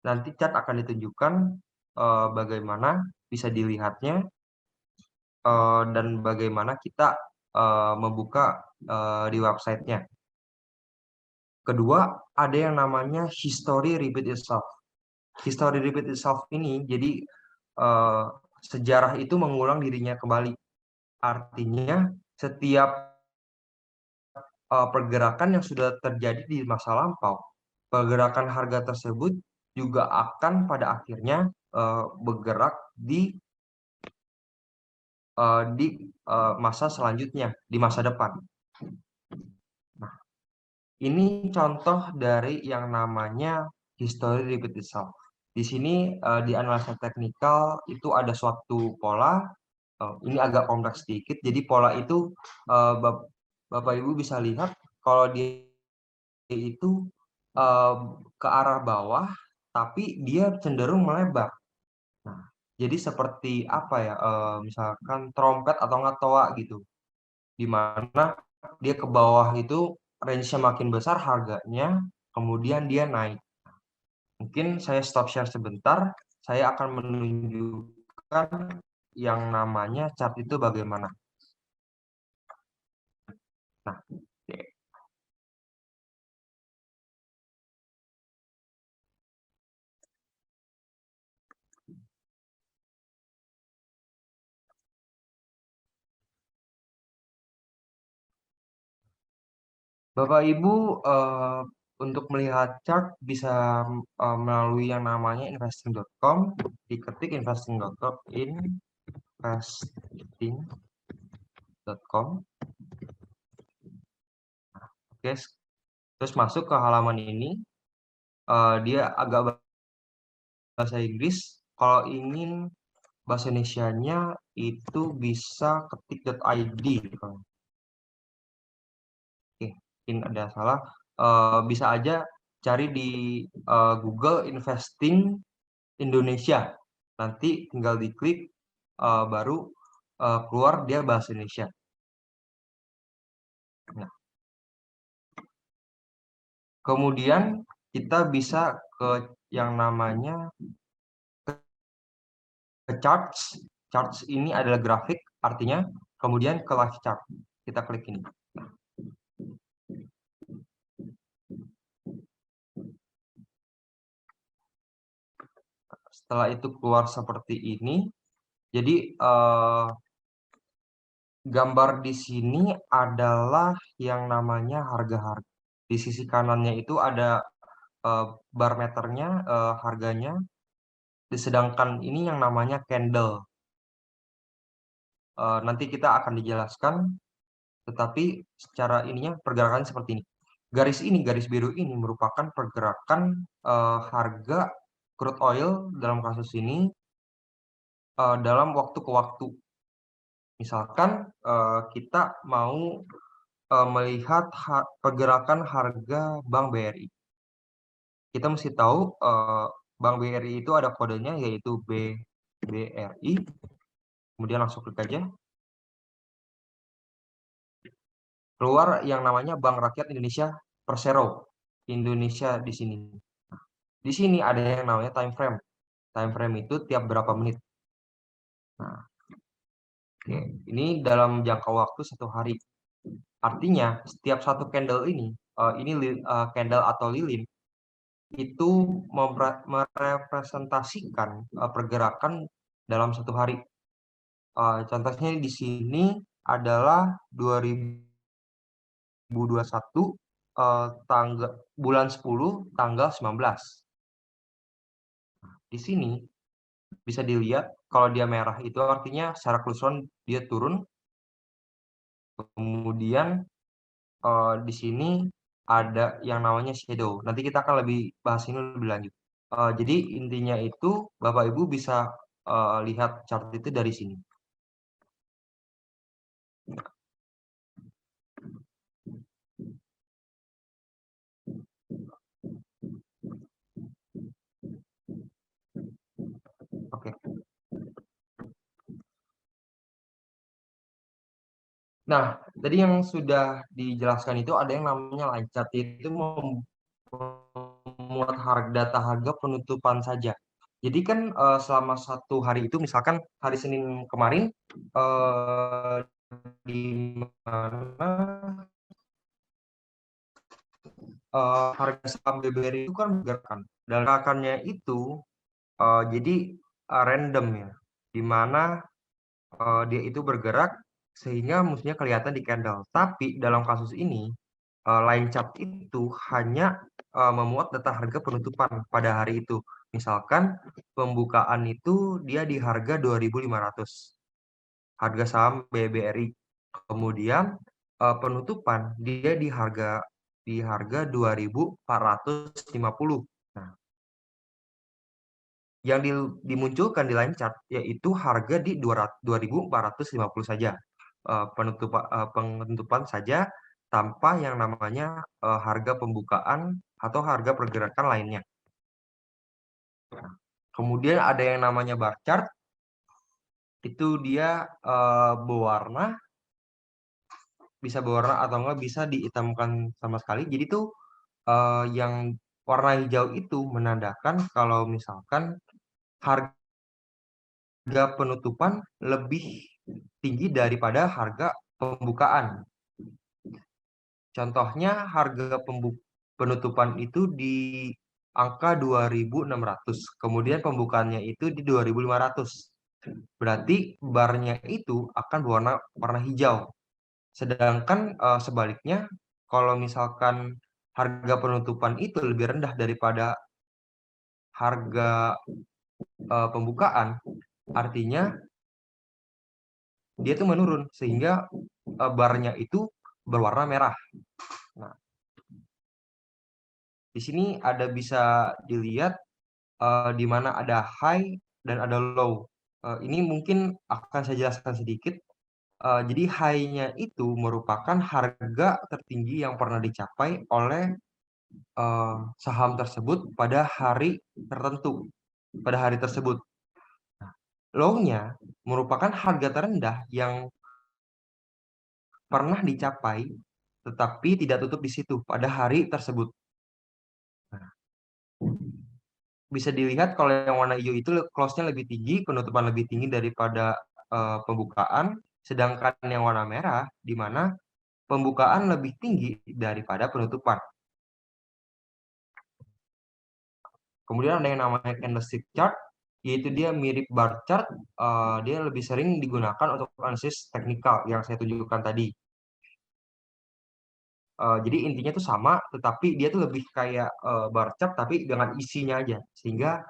Nanti chart akan ditunjukkan bagaimana bisa dilihatnya dan bagaimana kita membuka di websitenya. Kedua, ada yang namanya history repeat itself. History repeat itself ini jadi sejarah itu mengulang dirinya kembali. Artinya setiap pergerakan yang sudah terjadi di masa lampau. Pergerakan harga tersebut juga akan pada akhirnya bergerak di masa selanjutnya, di masa depan. Nah, ini contoh dari yang namanya history repeat itself. Di sini di analisa teknikal itu ada suatu pola, ini agak kompleks sedikit. Jadi pola itu Bapak Ibu bisa lihat kalau dia itu ke arah bawah, tapi dia cenderung melebar. Nah, jadi seperti apa ya? Misalkan trompet atau nggak toa gitu, di mana dia ke bawah itu range-nya makin besar harganya, kemudian dia naik. Mungkin saya stop share sebentar, saya akan menunjukkan yang namanya chart itu bagaimana. Nah, oke. Bapak Ibu untuk melihat chart bisa melalui yang namanya investing.com, diketik investing.com, investing.com. Oke, terus masuk ke halaman ini, dia agak bahasa Inggris. Kalau ingin bahasa Indonesianya itu bisa ketik.id. Oke, mungkin ada salah. Bisa aja cari di Google Investing Indonesia. Nanti tinggal diklik, baru keluar dia bahasa Indonesia. Nah, kemudian kita bisa ke yang namanya ke charts. Charts ini adalah grafik, artinya kemudian ke live chart. Kita klik ini. Setelah itu keluar seperti ini. Jadi gambar di sini adalah yang namanya harga-harga. Di sisi kanannya itu ada bar meternya, harganya. Sedangkan ini yang namanya candle. Nanti kita akan dijelaskan, tetapi secara ininya pergerakan seperti ini. Garis biru ini merupakan pergerakan harga crude oil dalam kasus ini dalam waktu ke waktu. Misalkan kita mau melihat pergerakan harga Bank BRI. Kita mesti tahu Bank BRI itu ada kodenya yaitu BRI. Kemudian langsung klik aja. Keluar yang namanya Bank Rakyat Indonesia Persero. Indonesia di sini. Di sini ada yang namanya time frame. Time frame itu tiap berapa menit. Nah, oke, ini dalam jangka waktu 1 hari. Artinya setiap satu candle ini candle atau lilin itu merepresentasikan pergerakan dalam 1 hari. Contohnya di sini adalah 2021 bulan 10 tanggal 19. Di sini bisa dilihat kalau dia merah itu artinya secara keseluruhan dia turun. Kemudian di sini ada yang namanya shadow. Nanti kita akan lebih bahas ini lebih lanjut. Jadi intinya itu Bapak Ibu bisa lihat chart itu dari sini. Oke. Nah, tadi yang sudah dijelaskan itu ada yang namanya line chart, itu memuat data harga penutupan saja. Jadi kan selama 1 hari itu misalkan hari Senin kemarin di mana harga saham BBRI itu kan bergerak, dan gerakannya itu jadi random ya, di mana dia itu bergerak sehingga mestinya kelihatan di candle. Tapi dalam kasus ini line chart itu hanya memuat data harga penutupan pada hari itu. Misalkan pembukaan itu dia di harga 2.500, harga saham BBRI. Kemudian penutupan dia di harga 2.450. Nah, yang dimunculkan di line chart yaitu harga di 2.450 saja. Penutupan saja tanpa yang namanya harga pembukaan atau harga pergerakan lainnya. Kemudian ada yang namanya bar chart, itu dia berwarna, bisa berwarna atau enggak bisa dihitamkan sama sekali. Jadi tuh yang warna hijau itu menandakan kalau misalkan harga penutupan lebih tinggi daripada harga pembukaan. Contohnya harga penutupan itu di angka 2.600, kemudian pembukaannya itu di 2.500. Berarti barnya itu akan warna hijau. Sedangkan sebaliknya, kalau misalkan harga penutupan itu lebih rendah daripada harga pembukaan, artinya dia tuh menurun sehingga barnya itu berwarna merah. Nah, di sini ada bisa dilihat di mana ada high dan ada low. Ini mungkin akan saya jelaskan sedikit. Jadi high-nya itu merupakan harga tertinggi yang pernah dicapai oleh saham tersebut pada hari tertentu, pada hari tersebut. Nah, low-nya merupakan harga terendah yang pernah dicapai, tetapi tidak tutup di situ pada hari tersebut. Nah, bisa dilihat kalau yang warna hijau itu close-nya lebih tinggi, penutupan lebih tinggi daripada pembukaan, sedangkan yang warna merah di mana pembukaan lebih tinggi daripada penutupan. Kemudian ada yang namanya candlestick chart, yaitu dia mirip bar chart, dia lebih sering digunakan untuk analisis teknikal yang saya tunjukkan tadi. Jadi intinya tuh sama, tetapi dia tuh lebih kayak bar chart tapi dengan isinya aja, sehingga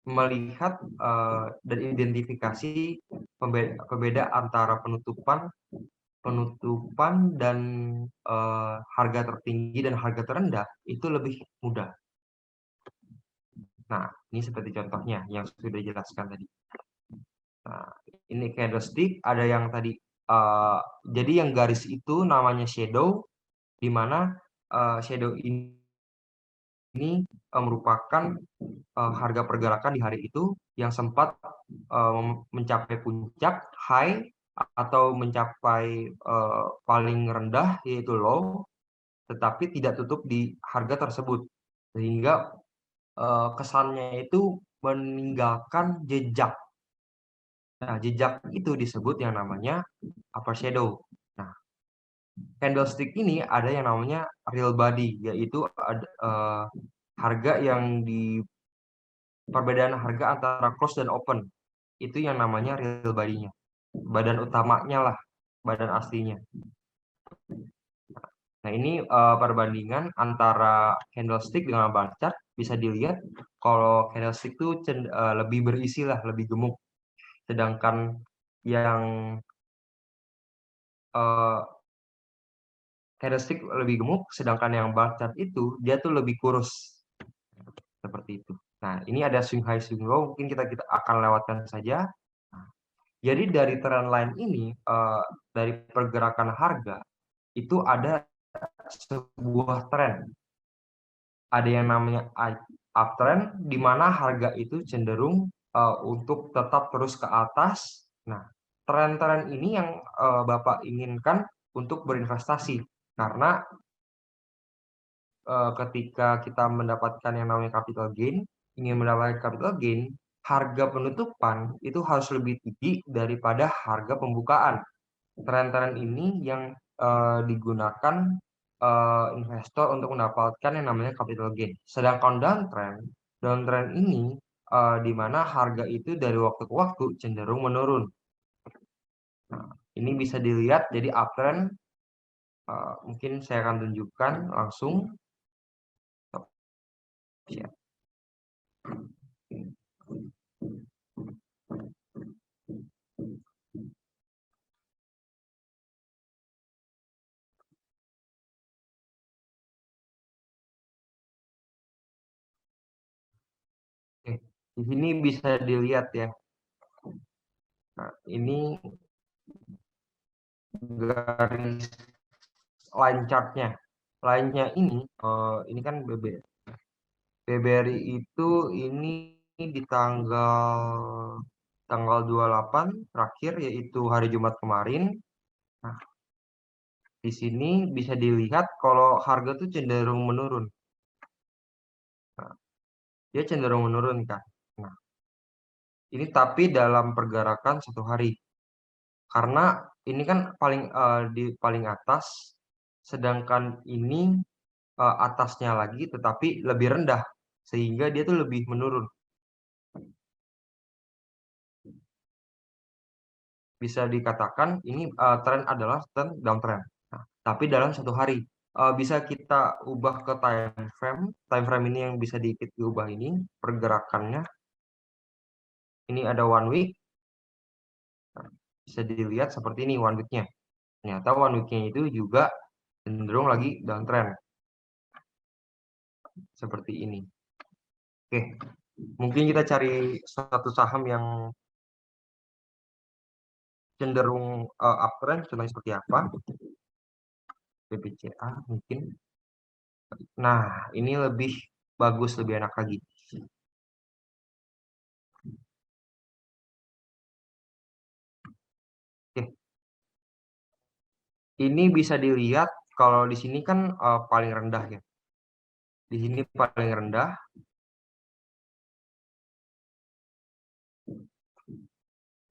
melihat dan identifikasi pembeda antara penutupan dan harga tertinggi dan harga terendah itu lebih mudah. Nah, ini seperti contohnya yang sudah dijelaskan tadi. Nah, ini candlestick, ada yang tadi, jadi yang garis itu namanya shadow, di mana shadow ini merupakan harga pergerakan di hari itu yang sempat mencapai puncak high atau mencapai paling rendah yaitu low, tetapi tidak tutup di harga tersebut, sehingga kesannya itu meninggalkan jejak. Nah, jejak itu disebut yang namanya upper shadow. Nah, candlestick ini ada yang namanya real body, yaitu harga yang perbedaan harga antara close dan open. Itu yang namanya real body-nya. Badan utamanya lah, badan aslinya. Nah, ini perbandingan antara candlestick dengan bar chart. Bisa dilihat kalau candlestick itu lebih berisi lah, lebih gemuk. Sedangkan yang candlestick lebih gemuk, sedangkan yang bar chart itu dia tuh lebih kurus. Seperti itu. Nah, ini ada swing high, swing low, mungkin kita akan lewatkan saja. Nah, jadi dari trend line ini, dari pergerakan harga, itu ada sebuah tren. Ada yang namanya uptrend, di mana harga itu cenderung untuk tetap terus ke atas. Nah, tren-tren ini yang Bapak inginkan untuk berinvestasi. Karena ketika kita mendapatkan yang namanya capital gain, ingin mendapatkan capital gain, harga penutupan itu harus lebih tinggi daripada harga pembukaan. Tren-tren ini yang digunakan investor untuk mendapatkan yang namanya capital gain. Sedangkan downtrend ini di mana harga itu dari waktu ke waktu cenderung menurun. Nah, ini bisa dilihat, jadi uptrend Mungkin saya akan tunjukkan langsung. Ya. Oke, di sini bisa dilihat ya. Nah, ini garis line chart-nya. Line-nya ini kan BBRI itu ini di tanggal 28 terakhir, yaitu hari Jumat kemarin. Nah, di sini bisa dilihat kalau harga tuh cenderung menurun. Nah, dia cenderung menurun kan. Nah, ini tapi dalam pergerakan 1 hari. Karena ini kan di paling atas, sedangkan ini atasnya lagi tetapi lebih rendah, sehingga dia tuh lebih menurun. Bisa dikatakan ini tren adalah tren downtrend. Nah, tapi dalam 1 hari. Bisa kita ubah ke time frame ini yang bisa diubah ini pergerakannya. Ini ada 1 week. Nah, bisa dilihat seperti ini 1 week-nya. Ternyata 1 week-nya itu juga cenderung lagi downtrend. Seperti ini. Oke, mungkin kita cari satu saham yang cenderung uptrend, contohnya seperti apa? BBCA mungkin. Nah, ini lebih bagus, lebih enak lagi. Oke. Ini bisa dilihat kalau di sini kan paling rendah ya. Di sini paling rendah.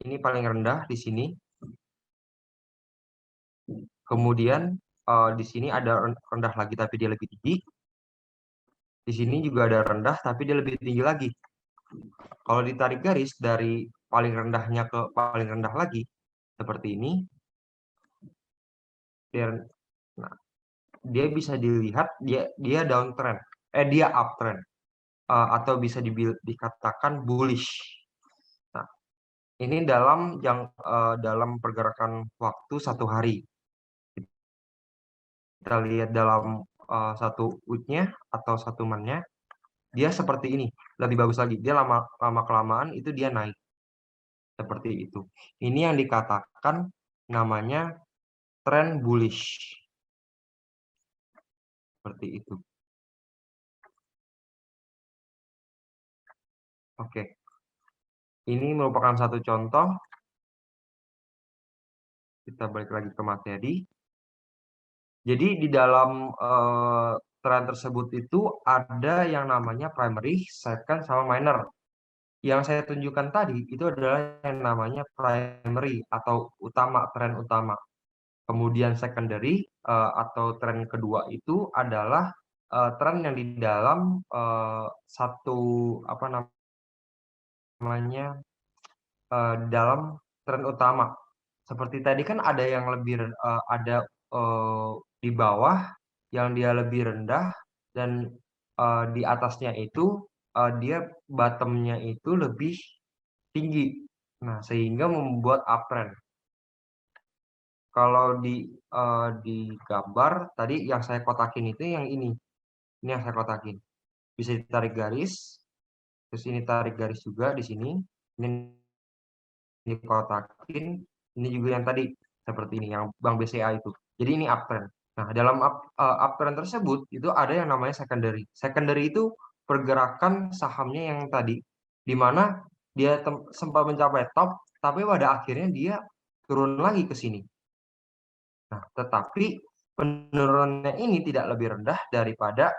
Ini paling rendah di sini. Kemudian di sini ada rendah lagi tapi dia lebih tinggi. Di sini juga ada rendah tapi dia lebih tinggi lagi. Kalau ditarik garis dari paling rendahnya ke paling rendah lagi seperti ini, nah, dia bisa dilihat dia downtrend, dia uptrend, atau bisa dikatakan bullish. Nah, ini dalam pergerakan waktu 1 hari. Kita lihat dalam 1 week-nya atau 1 month-nya, dia seperti ini, lebih bagus lagi. Dia lama kelamaan itu dia naik seperti itu. Ini yang dikatakan namanya trend bullish. Seperti itu. Oke. Ini merupakan satu contoh. Kita balik lagi ke materi. Jadi di dalam tren tersebut itu ada yang namanya primary, second, sama minor. Yang saya tunjukkan tadi itu adalah yang namanya primary atau tren utama. Kemudian secondary atau tren kedua itu adalah tren yang di dalam satu apa namanya dalam tren utama. Seperti tadi kan ada yang lebih ada di bawah yang dia lebih rendah dan di atasnya itu dia bottom-nya itu lebih tinggi. Nah, sehingga membuat uptrend. Kalau di gambar tadi yang saya kotakin itu yang ini. Ini yang saya kotakin. Bisa ditarik garis. Terus ini tarik garis juga di sini. Ini dikotakin. Ini juga yang tadi seperti ini yang Bank BCA itu. Jadi ini uptrend. Nah, dalam uptrend tersebut itu ada yang namanya secondary. Secondary itu pergerakan sahamnya yang tadi di mana dia sempat mencapai top tapi pada akhirnya dia turun lagi ke sini. Nah, tetapi penurunannya ini tidak lebih rendah daripada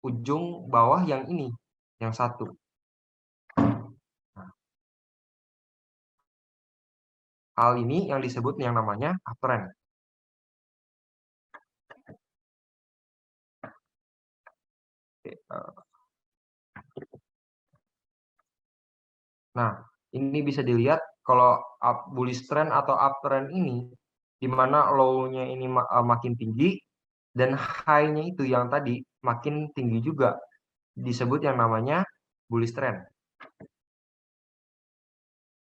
ujung bawah yang ini, yang satu. Nah, hal ini yang disebut yang namanya uptrend. Nah, ini bisa dilihat kalau bullish trend atau uptrend ini di mana low-nya ini makin tinggi dan high-nya itu yang tadi makin tinggi juga, disebut yang namanya bullish trend.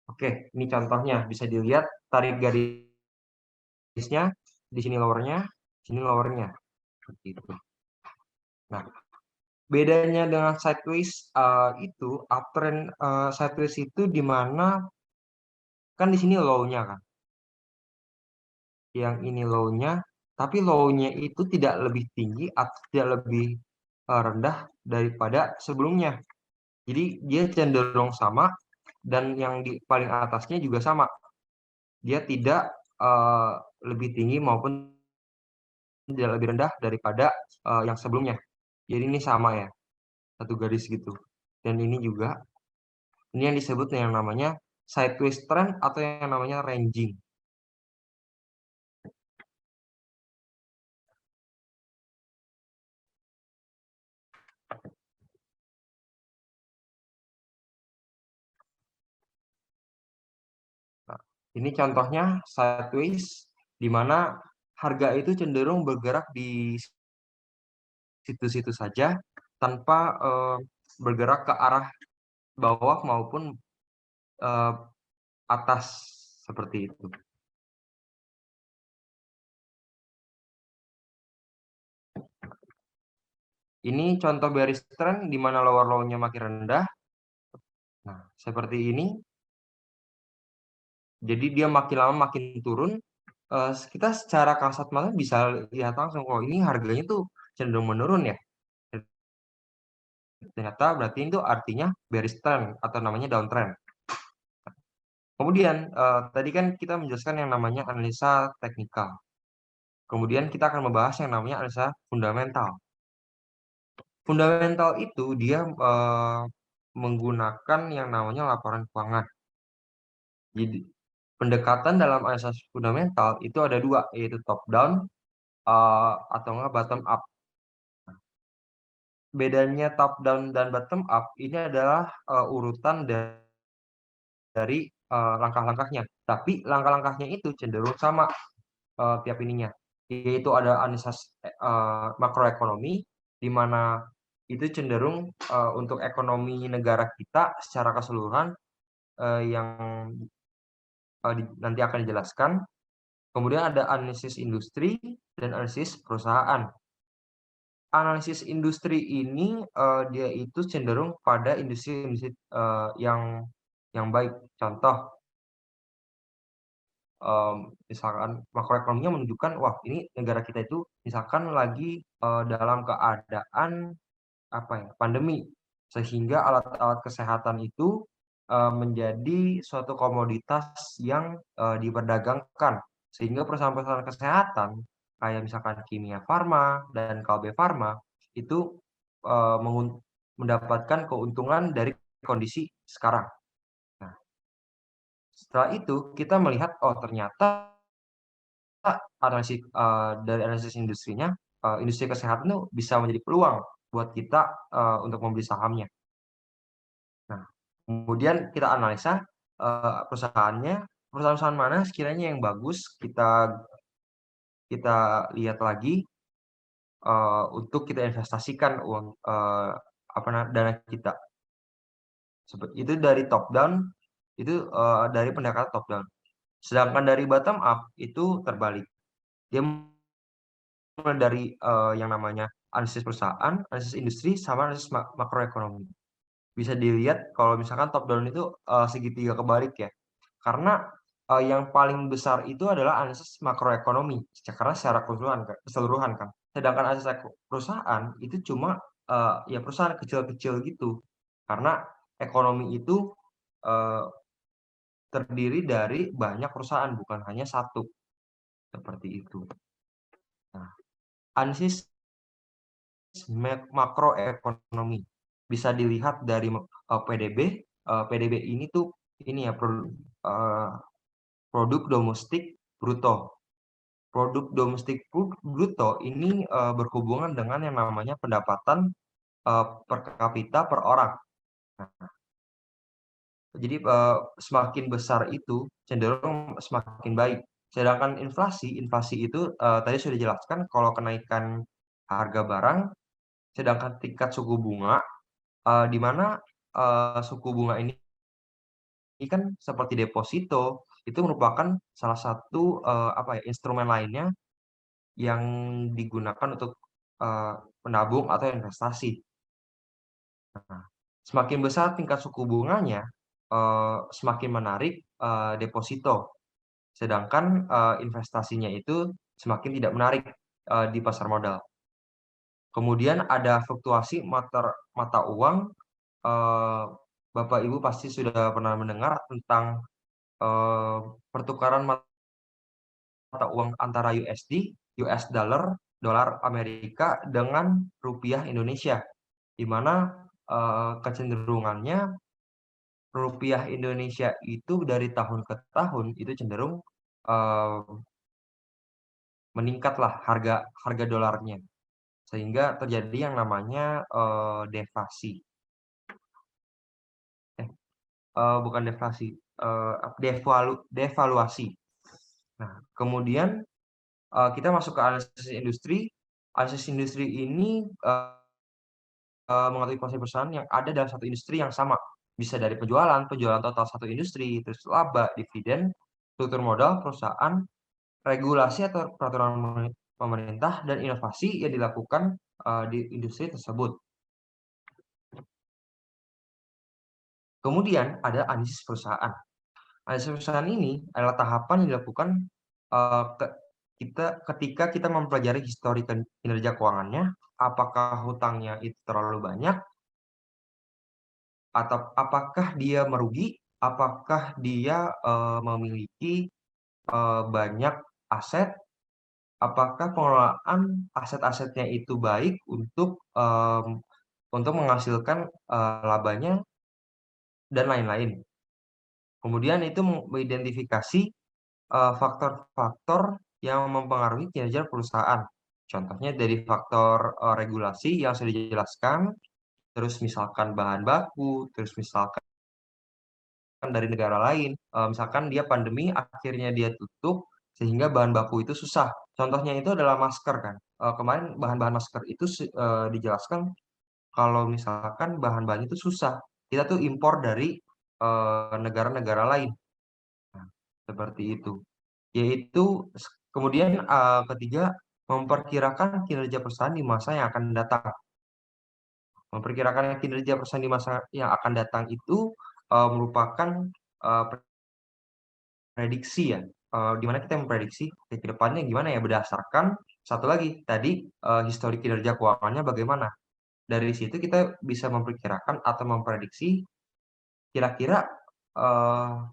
Oke, ini contohnya bisa dilihat tarik garisnya, di sini lower-nya, sini lower-nya, seperti itu. Nah, bedanya dengan sideways itu uptrend sideways itu di mana kan di sini low-nya kan. Yang ini low-nya, tapi low-nya itu tidak lebih tinggi atau tidak lebih rendah daripada sebelumnya. Jadi dia cenderung sama dan yang di paling atasnya juga sama. Dia tidak lebih tinggi maupun tidak lebih rendah daripada yang sebelumnya. Jadi ini sama ya, satu garis gitu. Dan ini juga, ini yang disebut yang namanya sideways trend atau yang namanya ranging. Nah, ini contohnya sideways, di mana harga itu cenderung bergerak di situ-situ saja tanpa bergerak ke arah bawah maupun atas seperti itu. Ini contoh bearish trend di mana lower low-nya makin rendah. Nah, seperti ini. Jadi dia makin lama makin turun. Kita secara kasat mata bisa lihat langsung, oh ini harganya tuh cenderung menurun ya. Ternyata berarti itu artinya bearish trend atau namanya downtrend. Kemudian tadi kan kita menjelaskan yang namanya analisa teknikal. Kemudian kita akan membahas yang namanya analisa fundamental. Fundamental itu dia menggunakan yang namanya laporan keuangan. Jadi pendekatan dalam analisa fundamental itu ada dua, yaitu top down atau enggak bottom up. Bedanya top down dan bottom up ini adalah urutan dari langkah-langkahnya. Tapi langkah-langkahnya itu cenderung sama tiap ininya. Yaitu ada analisa makroekonomi, di mana itu cenderung untuk ekonomi negara kita secara keseluruhan yang nanti akan dijelaskan. Kemudian ada analisis industri dan analisis perusahaan. Analisis industri ini dia itu cenderung pada industri yang baik. Contoh, misalkan makroekonominya menunjukkan, wah ini negara kita itu misalkan lagi dalam keadaan apa ya, pandemi, sehingga alat-alat kesehatan itu menjadi suatu komoditas yang diperdagangkan, sehingga perusahaan-perusahaan kesehatan kayak misalkan Kimia Farma dan Kalbe Farma itu mendapatkan keuntungan dari kondisi sekarang. Nah, setelah itu kita melihat, oh ternyata dari analisis industrinya, industri kesehatan itu bisa menjadi peluang buat kita untuk membeli sahamnya. Nah, kemudian kita analisa perusahaannya, perusahaan mana sekiranya yang bagus, kita lihat lagi untuk kita investasikan uang dana kita. Itu dari top down, itu dari pendekatan top down. Sedangkan dari bottom up itu terbalik. Dia mulai dari yang namanya analisis perusahaan, analisis industri, sama analisis makroekonomi. Bisa dilihat kalau misalkan top down itu segitiga kebalik ya. Karena yang paling besar itu adalah analisis makroekonomi karena secara keseluruhan kan. Sedangkan analisis perusahaan itu cuma ya perusahaan kecil-kecil gitu. Karena ekonomi itu terdiri dari banyak perusahaan, bukan hanya satu. Seperti itu. Nah, analisis makroekonomi bisa dilihat dari PDB. PDB ini tuh ini ya produk domestik bruto. Produk domestik bruto ini berhubungan dengan yang namanya pendapatan per kapita per orang. Nah, jadi semakin besar itu cenderung semakin baik. Sedangkan inflasi itu tadi sudah dijelaskan kalau kenaikan harga barang, sedangkan tingkat suku bunga, di mana suku bunga ini kan seperti deposito, itu merupakan salah satu instrumen lainnya yang digunakan untuk menabung atau investasi. Nah, semakin besar tingkat suku bunganya, semakin menarik deposito. Sedangkan investasinya itu semakin tidak menarik di pasar modal. Kemudian ada fluktuasi mata uang. Bapak Ibu pasti sudah pernah mendengar tentang pertukaran mata uang antara USD, US dollar, dolar Amerika dengan rupiah Indonesia, di mana kecenderungannya rupiah Indonesia itu dari tahun ke tahun itu cenderung meningkatlah harga dolarnya, sehingga terjadi yang namanya deflasi. Bukan deflasi, devaluasi. Nah, kemudian kita masuk ke analisis industri. Analisis industri ini mengatur proses perusahaan yang ada dalam satu industri yang sama. Bisa dari penjualan total satu industri, terus laba, dividen, struktur modal perusahaan, regulasi atau peraturan pemerintah, dan inovasi yang dilakukan di industri tersebut. Kemudian ada analisis perusahaan. Analisis perusahaan ini adalah tahapan yang dilakukan ketika kita mempelajari histori kinerja keuangannya, apakah hutangnya itu terlalu banyak, atau apakah dia merugi, apakah dia memiliki banyak aset, apakah pengelolaan aset-asetnya itu baik untuk menghasilkan labanya, dan lain-lain. Kemudian itu mengidentifikasi faktor-faktor yang mempengaruhi kinerja perusahaan. Contohnya dari faktor regulasi yang sudah dijelaskan, terus misalkan bahan baku, terus misalkan dari negara lain, misalkan dia pandemi akhirnya dia tutup sehingga bahan baku itu susah. Contohnya itu adalah masker kan. Kemarin bahan-bahan masker itu dijelaskan kalau misalkan bahan-bahan itu susah, kita tuh impor dari negara-negara lain. Nah, seperti itu. Yaitu kemudian ketiga, memperkirakan kinerja perusahaan di masa yang akan datang. Memperkirakan kinerja perusahaan di masa yang akan datang itu merupakan prediksi ya. Di mana kita memprediksi ke depannya gimana ya, berdasarkan satu lagi tadi histori kinerja keuangannya bagaimana. Dari situ kita bisa memperkirakan atau memprediksi kira-kira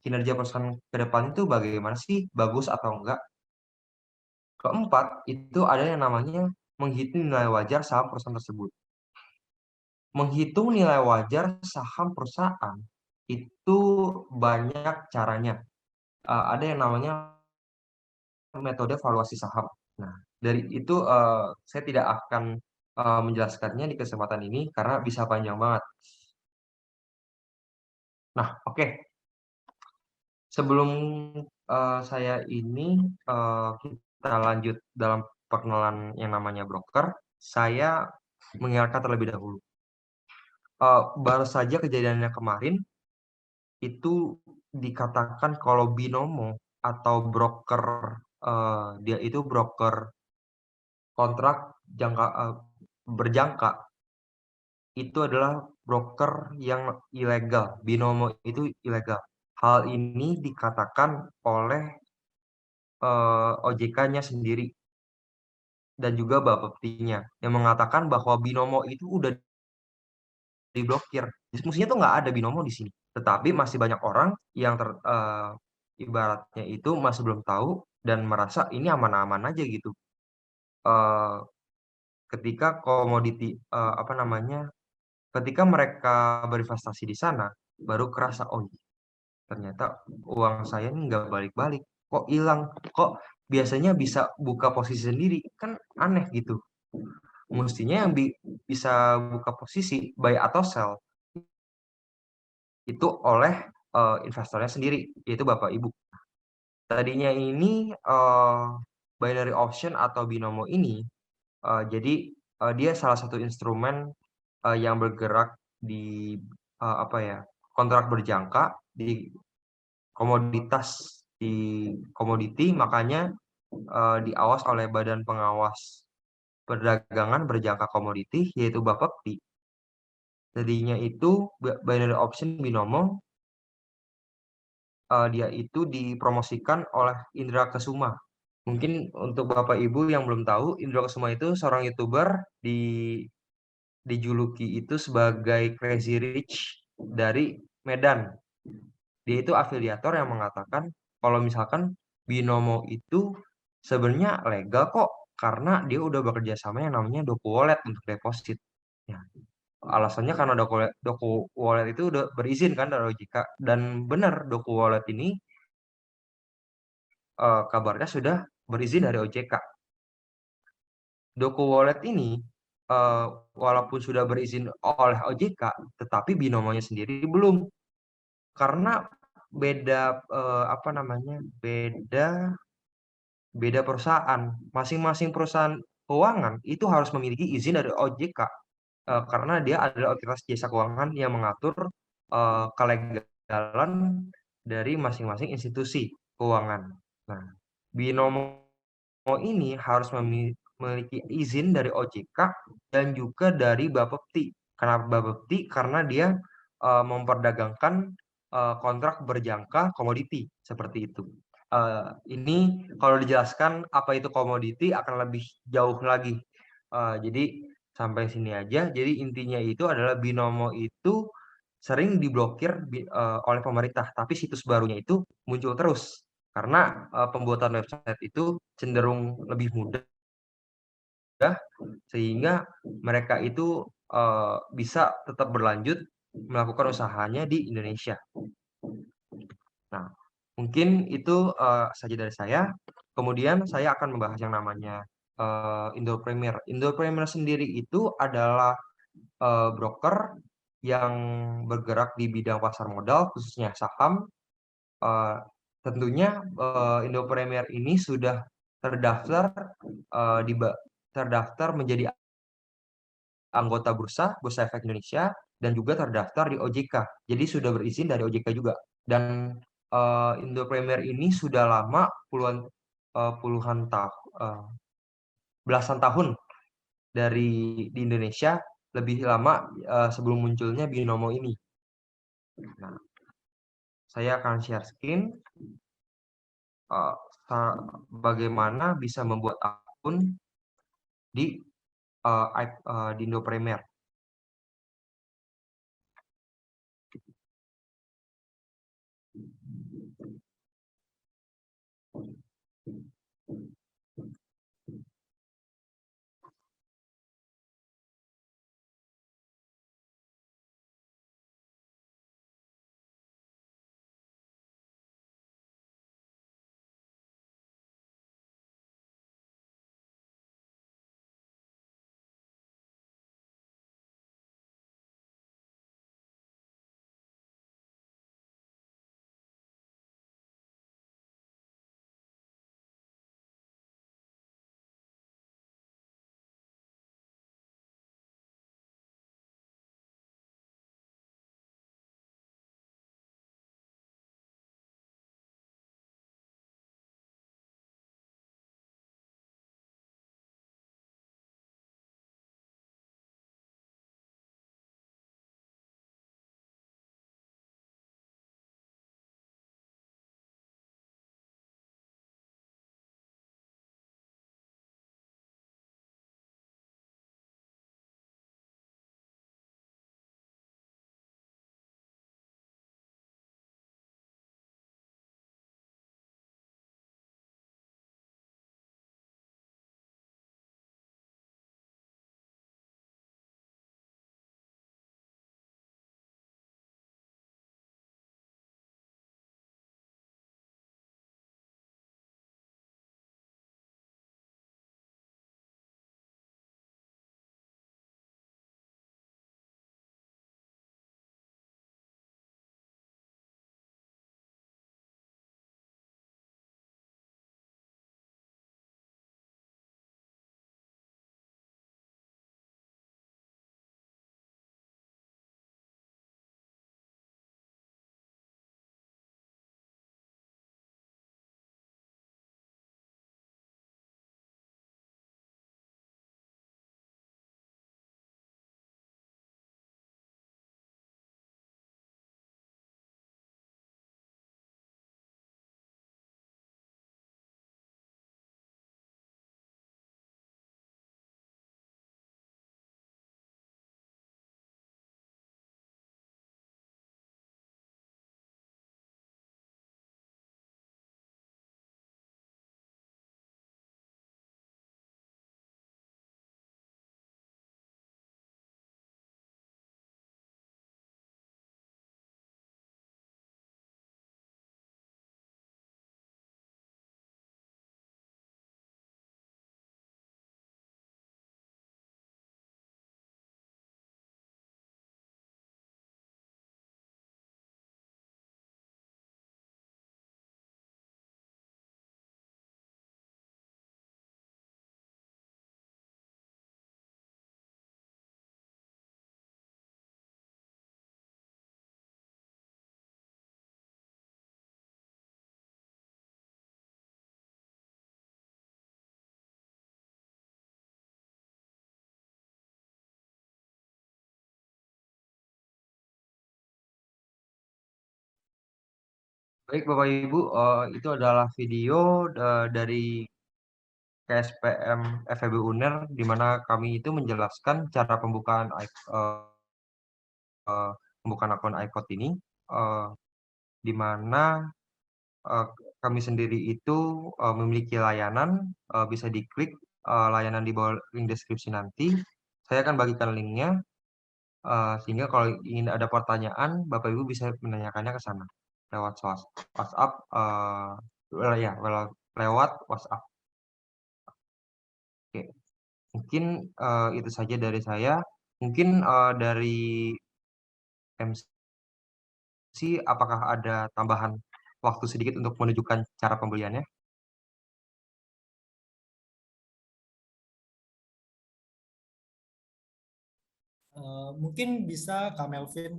kinerja perusahaan ke depan itu bagaimana sih, bagus atau enggak. Keempat, itu ada yang namanya menghitung nilai wajar saham perusahaan tersebut. Menghitung nilai wajar saham perusahaan itu banyak caranya. Ada yang namanya metode valuasi saham. Nah, dari itu saya tidak akan menjelaskannya di kesempatan ini karena bisa panjang banget. Nah, oke. Sebelum saya ini kita lanjut dalam perkenalan yang namanya broker, saya mengingatkan terlebih dahulu. Baru saja kejadiannya kemarin, itu dikatakan kalau binomo atau broker, dia itu broker kontrak berjangka, itu adalah broker yang ilegal. Binomo itu ilegal. Hal ini dikatakan oleh OJK-nya sendiri dan juga Bapepti-nya yang mengatakan bahwa binomo itu udah diblokir. Diskusinya tuh nggak ada binomo di sini. Tetapi masih banyak orang yang ibaratnya itu masih belum tahu dan merasa ini aman-aman aja gitu. Ketika komoditi ketika mereka berinvestasi di sana, baru kerasa, oh ternyata uang saya ini nggak balik-balik, kok hilang, kok biasanya bisa buka posisi sendiri, kan aneh gitu. Mestinya yang bisa buka posisi buy atau sell itu oleh investornya sendiri, yaitu Bapak Ibu. Tadinya ini binary option atau binomo ini jadi dia salah satu instrumen yang bergerak di apa ya, kontrak berjangka di komoditi, makanya diawas oleh Badan Pengawas Perdagangan Berjangka Komoditi yaitu Bapepti. Tadinya itu binary option binomo dia itu dipromosikan oleh Indra Kesuma. Mungkin untuk Bapak Ibu yang belum tahu, Indra Kesuma itu seorang YouTuber dijuluki itu sebagai Crazy Rich dari Medan. Dia itu afiliator yang mengatakan kalau misalkan binomo itu sebenarnya legal kok karena dia udah bekerja sama yang namanya Doku Wallet untuk deposit. Ya, alasannya karena Doku Wallet itu udah berizin kan dari OJK, dan benar Doku Wallet ini kabarnya sudah berizin dari OJK. Doku Wallet ini walaupun sudah berizin oleh OJK, tetapi binomonya sendiri belum, karena beda apa namanya, beda perusahaan. Masing-masing perusahaan keuangan itu harus memiliki izin dari OJK karena dia adalah otoritas jasa keuangan yang mengatur kelegalan dari masing-masing institusi keuangan. Nah, binomo ini harus memiliki izin dari OJK dan juga dari Bapepti. Kenapa Bapepti? Karena dia memperdagangkan kontrak berjangka komoditi seperti itu. Ini kalau dijelaskan apa itu komoditi akan lebih jauh lagi. Jadi sampai sini aja. Jadi intinya itu adalah binomo itu sering diblokir oleh pemerintah, tapi situs barunya itu muncul terus karena pembuatan website itu cenderung lebih mudah sehingga mereka itu bisa tetap berlanjut melakukan usahanya di Indonesia. Nah, mungkin itu saja dari saya. Kemudian saya akan membahas yang namanya Indo Premier. Indo Premier sendiri itu adalah broker yang bergerak di bidang pasar modal, khususnya saham. Tentunya Indo Premier ini sudah terdaftar terdaftar menjadi anggota Bursa Efek Indonesia, dan juga terdaftar di OJK. Jadi sudah berizin dari OJK juga. Dan Indo Premier ini sudah lama belasan tahun di Indonesia, lebih lama sebelum munculnya binomo ini. Nah, saya akan share screen bagaimana bisa membuat akun di Indo Premier. Baik Bapak Ibu, itu adalah video dari KSPM FEB UNER di mana kami itu menjelaskan cara pembukaan akun iPod ini, di mana kami sendiri itu memiliki layanan, bisa diklik layanan di bawah link deskripsi nanti. Saya akan bagikan linknya, sehingga kalau ingin ada pertanyaan, Bapak Ibu bisa menanyakannya ke sana lewat WhatsApp, ya lewat WhatsApp. Oke, mungkin itu saja dari saya. Mungkin dari MC, apakah ada tambahan waktu sedikit untuk menunjukkan cara pembeliannya? Mungkin bisa Kak Melvin.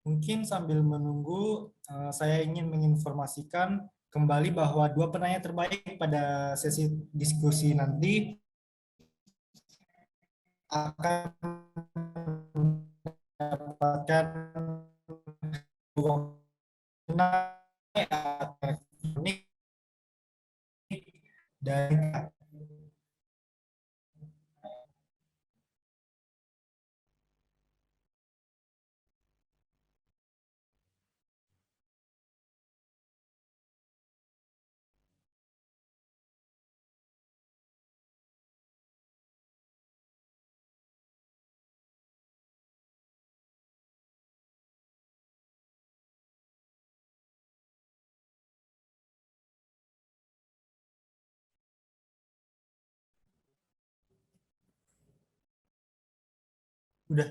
Mungkin sambil menunggu, saya ingin menginformasikan kembali bahwa dua penanya terbaik pada sesi diskusi nanti akan mendapatkan uang tunai atau elektronik dari udah.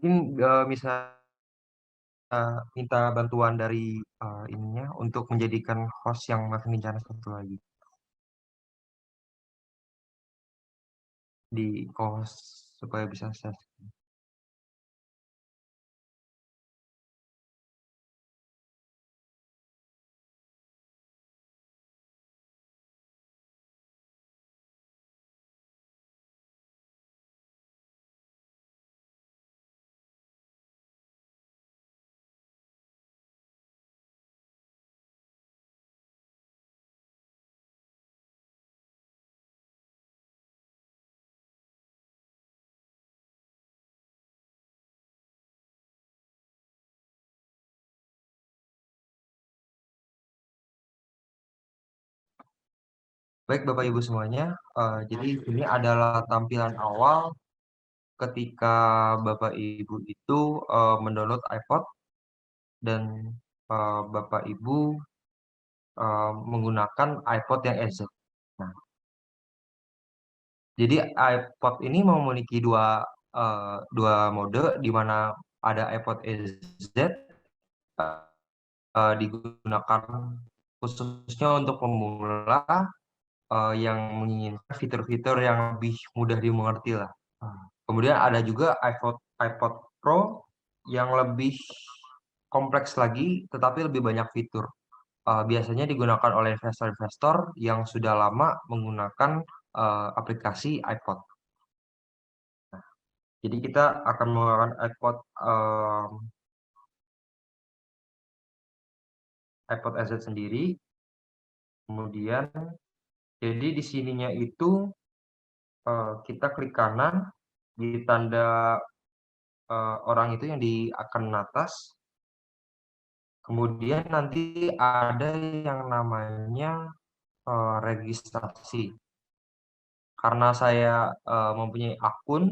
Mungkin bisa minta bantuan dari ininya untuk menjadikan host yang Mas rencana satu lagi di host supaya bisa share. Baik Bapak Ibu semuanya, jadi ini adalah tampilan awal ketika Bapak Ibu itu mendownload iPod dan Bapak Ibu menggunakan iPod yang EZ. Nah, jadi iPod ini memiliki dua mode di mana ada iPod EZ digunakan khususnya untuk pemula yang menginginkan fitur-fitur yang lebih mudah dimengerti lah. Kemudian ada juga iPod Pro yang lebih kompleks lagi, tetapi lebih banyak fitur. Biasanya digunakan oleh investor-investor yang sudah lama menggunakan aplikasi iPod. Jadi kita akan menggunakan iPod EZ sendiri. Kemudian, jadi di sininya itu kita klik kanan di tanda orang itu yang di kanan atas. Kemudian nanti ada yang namanya registrasi. Karena saya mempunyai akun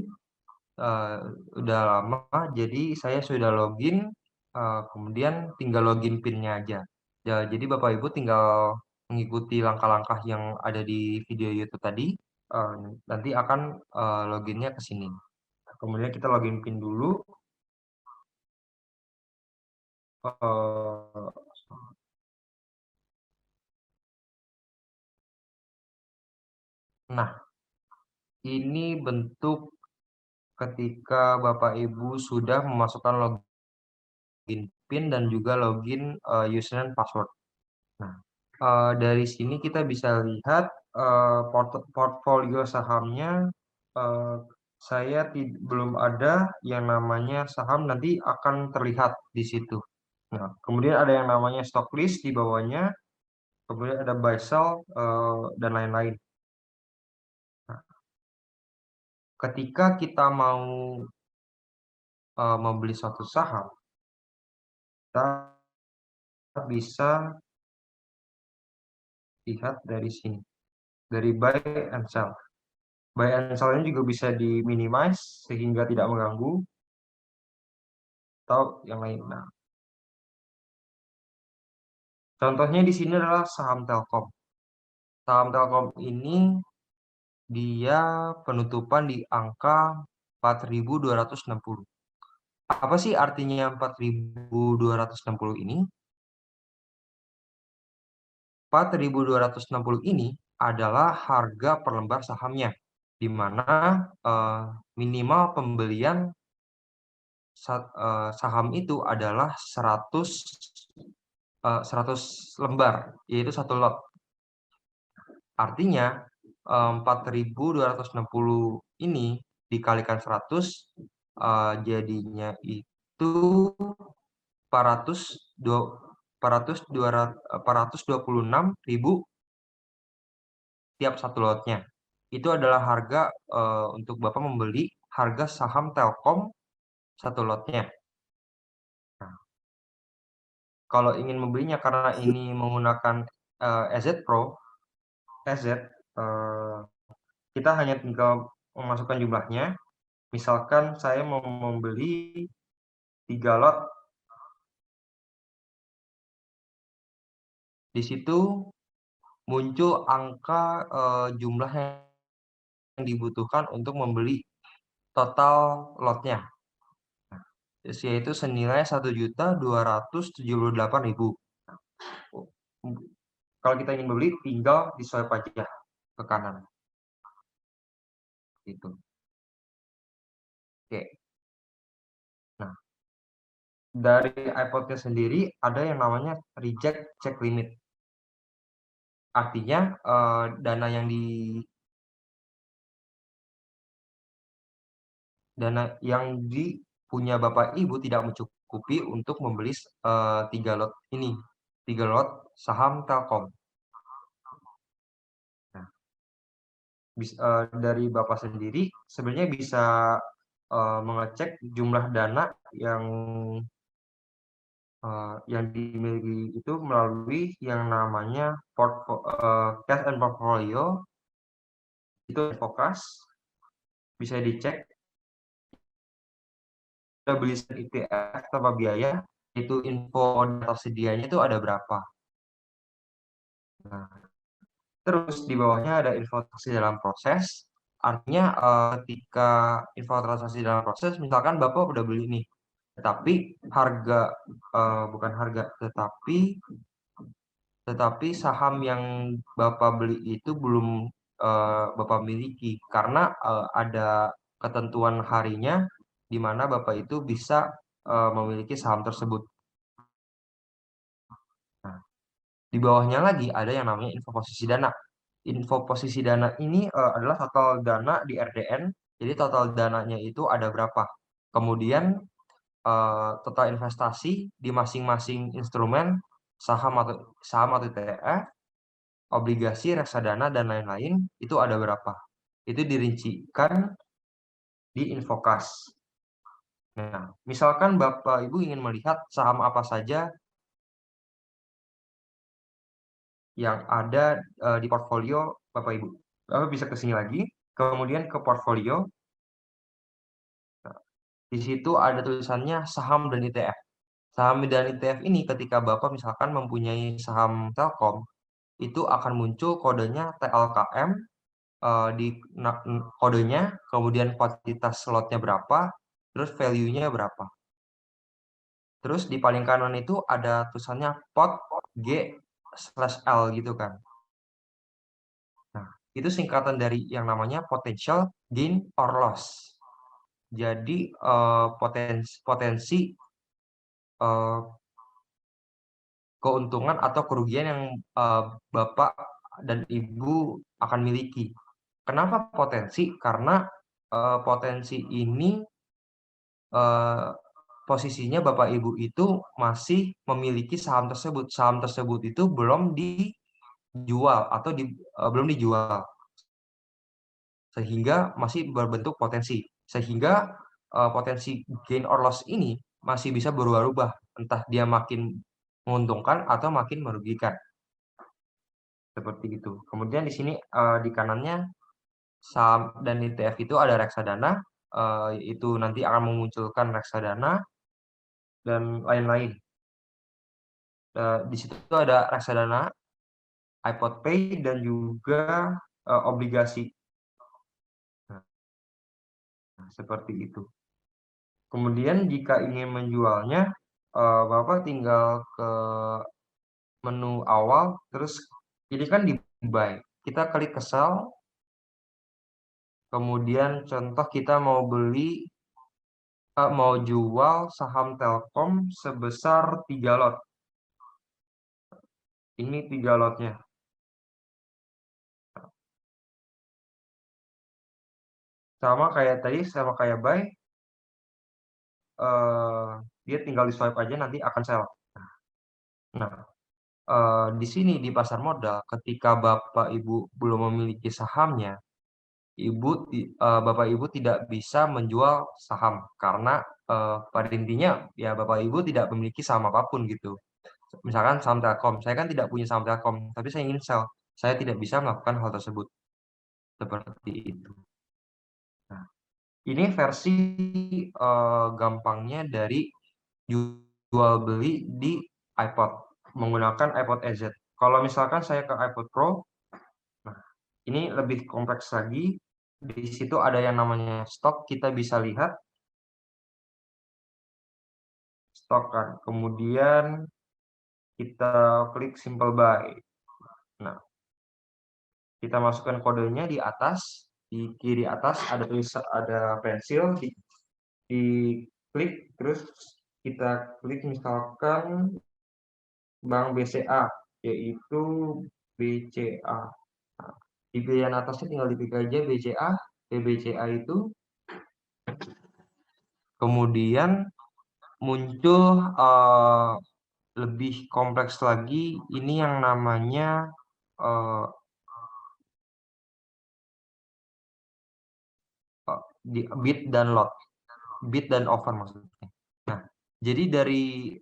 udah lama, jadi saya sudah login, kemudian tinggal login PIN-nya aja. Ya, jadi Bapak Ibu tinggal mengikuti langkah-langkah yang ada di video YouTube tadi, eh, nanti akan loginnya ke sini. Kemudian kita login PIN dulu. eh, Nah, ini bentuk ketika Bapak Ibu sudah memasukkan login PIN dan juga login username password. Nah, dari sini kita bisa lihat portfolio sahamnya. eh, saya belum ada yang namanya saham, nanti akan terlihat di situ. Nah, kemudian ada yang namanya stock list di bawahnya, kemudian ada buy sell dan lain-lain. Nah, ketika kita mau membeli suatu saham, kita bisa lihat dari sini, dari buy and sell. Buy and sell-nya juga bisa di minimize sehingga tidak mengganggu, atau yang lain. Nah, contohnya di sini adalah saham Telkom. Saham Telkom ini dia penutupan di angka 4.260. Apa sih artinya 4.260 ini? 4.260 ini adalah harga per lembar sahamnya, di mana minimal pembelian saham itu adalah 100 lembar, yaitu satu lot. Artinya 4.260 ini dikalikan 100, jadinya itu 426.000 tiap satu lotnya. Itu adalah harga untuk Bapak membeli harga saham Telkom satu lotnya. Nah, kalau ingin membelinya karena ini menggunakan EZ Pro, EZ, kita hanya tinggal memasukkan jumlahnya. Misalkan saya mau membeli 3 lot, di situ muncul angka jumlah yang dibutuhkan untuk membeli total lotnya, yaitu senilai 1.278.000. Kalau kita ingin membeli, tinggal di swipe aja ke kanan. Gitu. Oke. Nah, dari iPod-nya sendiri ada yang namanya reject check limit. Artinya dana yang punya Bapak Ibu tidak mencukupi untuk membeli 3 lot ini, 3 lot saham Telkom. Nah, dari Bapak sendiri sebenarnya bisa mengecek jumlah dana yang dimiliki itu melalui yang namanya cash and portfolio. Itu fokus, bisa dicek. Kita beli ETF tanpa biaya, itu info tersedianya itu ada berapa. Nah, terus di bawahnya ada info transaksi dalam proses. Artinya ketika info transaksi dalam proses, misalkan Bapak udah beli nih, tetapi harga bukan harga, tetapi saham yang Bapak beli itu belum Bapak miliki karena ada ketentuan harinya di mana Bapak itu bisa memiliki saham tersebut. Nah, di bawahnya lagi ada yang namanya info posisi dana. Info posisi dana ini adalah total dana di RDN. Jadi total dananya itu ada berapa. Kemudian total investasi di masing-masing instrumen saham atau ETF, obligasi, reksadana, dan lain-lain itu ada berapa. Itu dirincikan di Infokas. Nah, misalkan Bapak Ibu ingin melihat saham apa saja yang ada di portfolio Bapak Ibu. Bapak bisa ke sini lagi, kemudian ke portfolio. Nah, di situ ada tulisannya saham dan ETF. Saham dan ETF ini ketika Bapak misalkan mempunyai saham Telkom, itu akan muncul kodenya TLKM, di kodenya, kemudian kuantitas slotnya berapa, terus value-nya berapa. Terus di paling kanan itu ada tulisannya pot G/L gitu kan. Nah, itu singkatan dari yang namanya potential gain or loss. Jadi potensi keuntungan atau kerugian yang Bapak dan Ibu akan miliki. Kenapa potensi? Karena potensi ini posisinya Bapak Ibu itu masih memiliki saham tersebut. Saham tersebut itu belum dijual atau belum dijual, sehingga masih berbentuk potensi. Sehingga potensi gain or loss ini masih bisa berubah-ubah, entah dia makin menguntungkan atau makin merugikan. Seperti itu. Kemudian di sini di kanannya saham dan ETF itu ada reksadana, itu nanti akan memunculkan reksadana dan lain-lain. Di situ ada reksadana, iPod Pay dan juga obligasi. Nah, seperti itu. Kemudian jika ingin menjualnya, Bapak tinggal ke menu awal, terus ini kan di buy. Kita klik ke sell, kemudian contoh kita mau mau jual saham Telkom sebesar 3 lot. Ini 3 lotnya. Sama kayak tadi, sama kayak buy, dia tinggal di swipe aja nanti akan sell. Nah, di sini di pasar modal ketika Bapak Ibu belum memiliki sahamnya, Bapak Ibu tidak bisa menjual saham karena pada intinya ya Bapak Ibu tidak memiliki saham apapun gitu. Misalkan saham Telkom, saya kan tidak punya saham Telkom, tapi saya ingin sell, saya tidak bisa melakukan hal tersebut. Seperti itu. Nah, ini versi gampangnya dari jual beli di iPod menggunakan iPod EZ. Kalau misalkan saya ke iPod Pro, nah ini lebih kompleks lagi. Di situ ada yang namanya stok, kita bisa lihat stok kan. Kemudian kita klik simple buy. Nah, kita masukkan kodenya di atas, di kiri atas ada tulisan, ada pensil, di klik, terus kita klik misalkan Bank BCA, yaitu BCA. Nah, di pilihan atasnya tinggal dipilih aja BCA, BCA itu. Kemudian muncul lebih kompleks lagi, ini yang namanya bid dan lot, bid dan offer maksudnya. Nah, jadi dari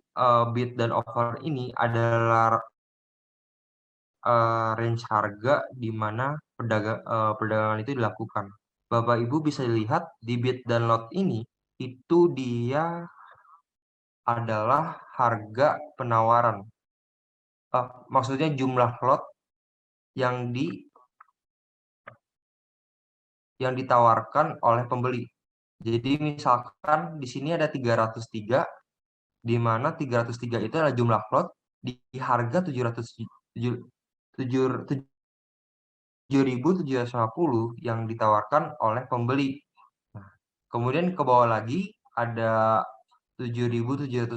bid dan offer ini adalah range harga di mana perdagangan itu dilakukan. Bapak Ibu bisa lihat di bid dan lot ini itu dia adalah harga penawaran. Maksudnya jumlah lot yang ditawarkan oleh pembeli. Jadi misalkan di sini ada 303, di mana 303 itu adalah jumlah lot di harga 7.750 yang ditawarkan oleh pembeli. Nah, kemudian ke bawah lagi ada 7.725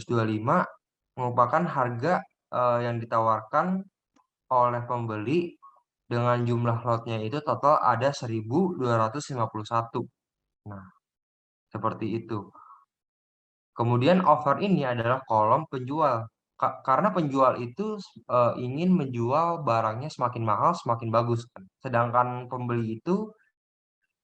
merupakan harga yang ditawarkan oleh pembeli dengan jumlah lotnya itu total ada 1.251. Nah, seperti itu. Kemudian offer ini adalah kolom penjual. Karena penjual itu ingin menjual barangnya semakin mahal, semakin bagus. Sedangkan pembeli itu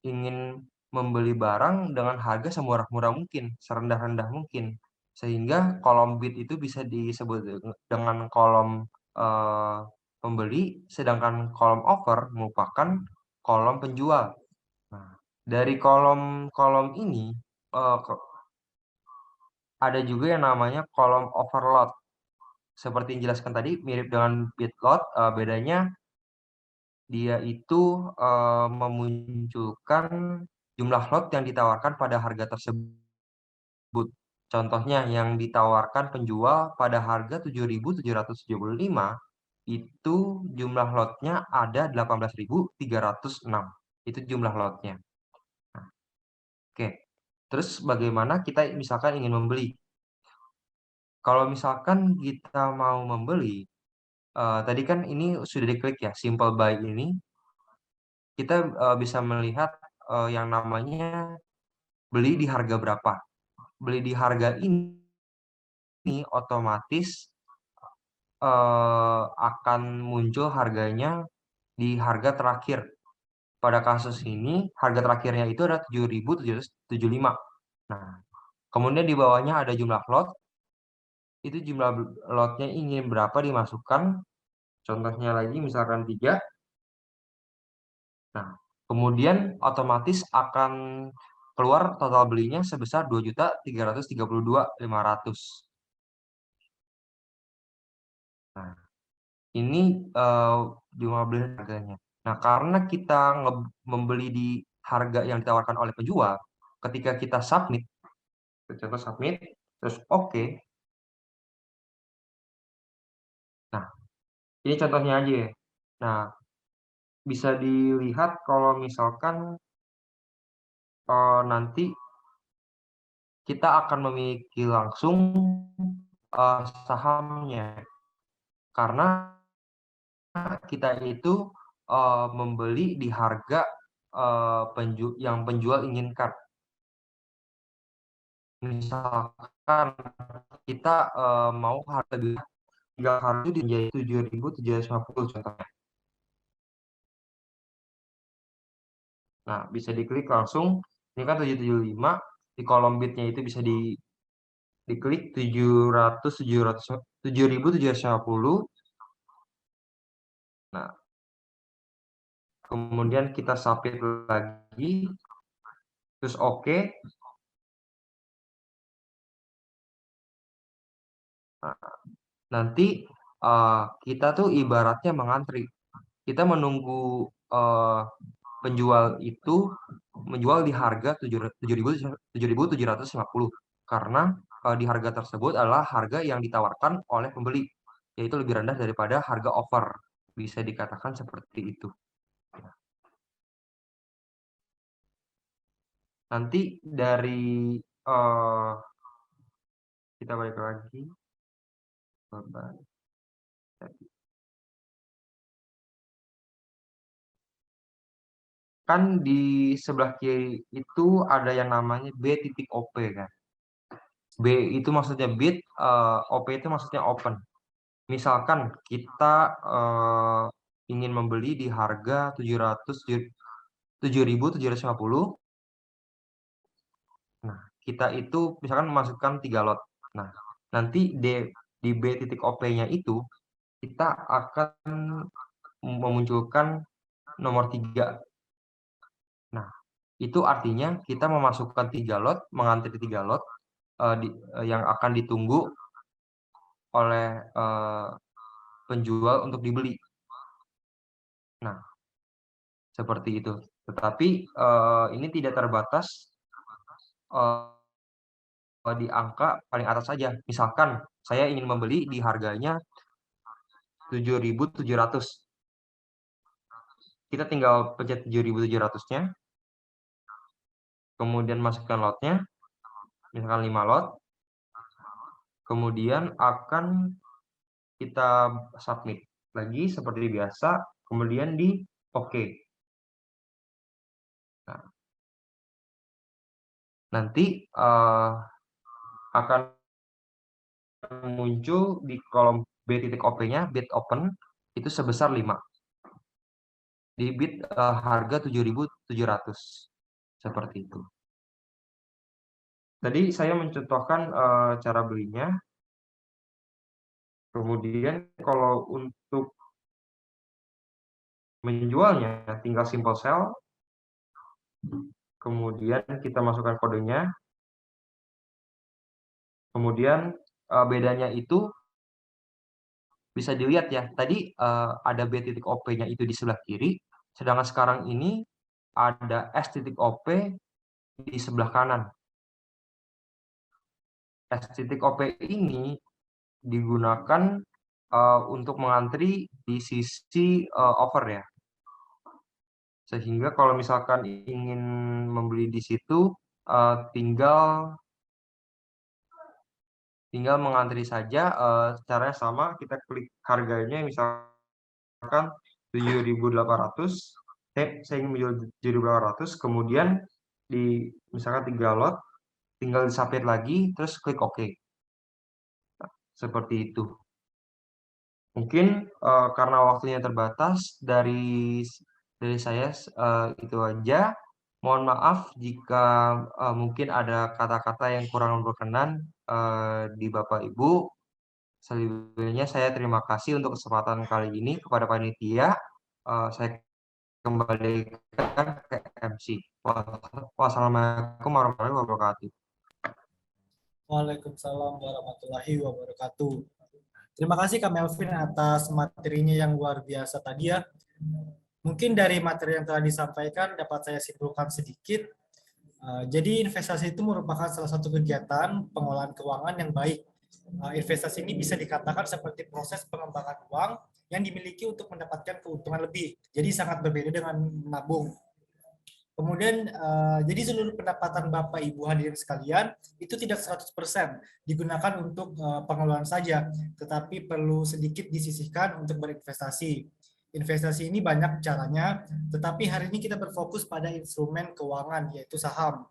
ingin membeli barang dengan harga semurah-murah mungkin, serendah-rendah mungkin. Sehingga kolom bid itu bisa disebut dengan kolom pembeli, sedangkan kolom offer merupakan kolom penjual. Nah, dari kolom-kolom ini ada juga yang namanya kolom overload. Seperti yang dijelaskan tadi, mirip dengan bid lot, bedanya dia itu memunculkan jumlah lot yang ditawarkan pada harga tersebut. Contohnya yang ditawarkan penjual pada harga 7.775 itu jumlah lotnya ada 18.306. Itu jumlah lotnya. Nah, oke. Terus bagaimana kita misalkan ingin membeli? Kalau misalkan kita mau membeli, tadi kan ini sudah diklik ya, simple buy ini, kita bisa melihat yang namanya beli di harga berapa. Beli di harga ini otomatis akan muncul harganya di harga terakhir. Pada kasus ini, harga terakhirnya itu adalah 7.775. Nah, kemudian di bawahnya ada jumlah lot. Itu jumlah lotnya ingin berapa dimasukkan. Contohnya lagi misalkan 3. Nah, kemudian otomatis akan keluar total belinya sebesar 2.332.500. Nah, ini jual beli harganya. Nah, karena kita membeli di harga yang ditawarkan oleh penjual, ketika kita submit, contoh submit, terus oke. Nah, ini contohnya aja ya. Nah, bisa dilihat kalau misalkan nanti kita akan memiliki langsung sahamnya. Karena kita itu membeli di harga yang penjual inginkan. Misalkan kita mau harga tinggal harga menjadi 7.750 contohnya. Nah, bisa diklik langsung. Ini kan 775, di kolom bidnya itu bisa diklik 7.750. Nah, kemudian kita submit lagi, terus oke. Nah, nanti kita tuh ibaratnya mengantri. Kita menunggu penjual itu menjual di harga 7.750 karena di harga tersebut adalah harga yang ditawarkan oleh pembeli, yaitu lebih rendah daripada harga offer. Bisa dikatakan seperti itu. Nanti dari kita balik lagi. Kan di sebelah kiri itu ada yang namanya B.OP kan. B itu maksudnya bid, OP itu maksudnya open. Misalkan kita ingin membeli di harga 7.750. Nah, kita itu misalkan memasukkan 3 lot. Nah, nanti di B.OP-nya itu kita akan memunculkan nomor 3. Nah, itu artinya kita memasukkan 3 lot, mengantri 3 lot yang akan ditunggu oleh penjual untuk dibeli. Nah, seperti itu. Tetapi ini tidak terbatas di angka paling atas saja. Misalkan saya ingin membeli di harganya 7.700. Kita tinggal pencet 7.700-nya. Kemudian masukkan lotnya. Misalkan 5 lot. Kemudian akan kita submit lagi seperti biasa. Kemudian di oke. Nah, nanti akan muncul di kolom B.OP-nya, bid open, itu sebesar 5. Di bid harga 7.700. Seperti itu. Tadi saya mencontohkan cara belinya. Kemudian kalau untuk menjualnya tinggal simple sell, kemudian kita masukkan kodenya, kemudian bedanya itu bisa dilihat ya, tadi ada B titik OP-nya itu di sebelah kiri, sedangkan sekarang ini ada S titik OP di sebelah kanan. S titik OP ini digunakan untuk mengantri di sisi over ya. Sehingga kalau misalkan ingin membeli di situ, tinggal mengantri saja, caranya sama, kita klik harganya misalkan 7.800, saya ingin menjual 7.800, kemudian misalkan 3 lot, tinggal di-submit lagi, terus klik OK. Seperti itu. Mungkin karena waktunya terbatas, dari saya itu aja. Mohon maaf jika mungkin ada kata-kata yang kurang berkenan di Bapak Ibu. Selebihnya saya terima kasih untuk kesempatan kali ini kepada panitia. Saya kembalikan ke MC. Wassalamualaikum warahmatullahi wabarakatuh. Waalaikumsalam warahmatullahi wabarakatuh. Terima kasih Kak Melvin atas materinya yang luar biasa tadi ya. Mungkin dari materi yang telah disampaikan dapat saya simpulkan sedikit. Jadi investasi itu merupakan salah satu kegiatan pengolahan keuangan yang baik. Investasi ini bisa dikatakan seperti proses pengembangan uang yang dimiliki untuk mendapatkan keuntungan lebih. Jadi sangat berbeda dengan menabung. Kemudian jadi seluruh pendapatan Bapak Ibu hadirin sekalian itu tidak 100% digunakan untuk pengeluaran saja, tetapi perlu sedikit disisihkan untuk berinvestasi. Investasi ini banyak caranya, tetapi hari ini kita berfokus pada instrumen keuangan yaitu saham.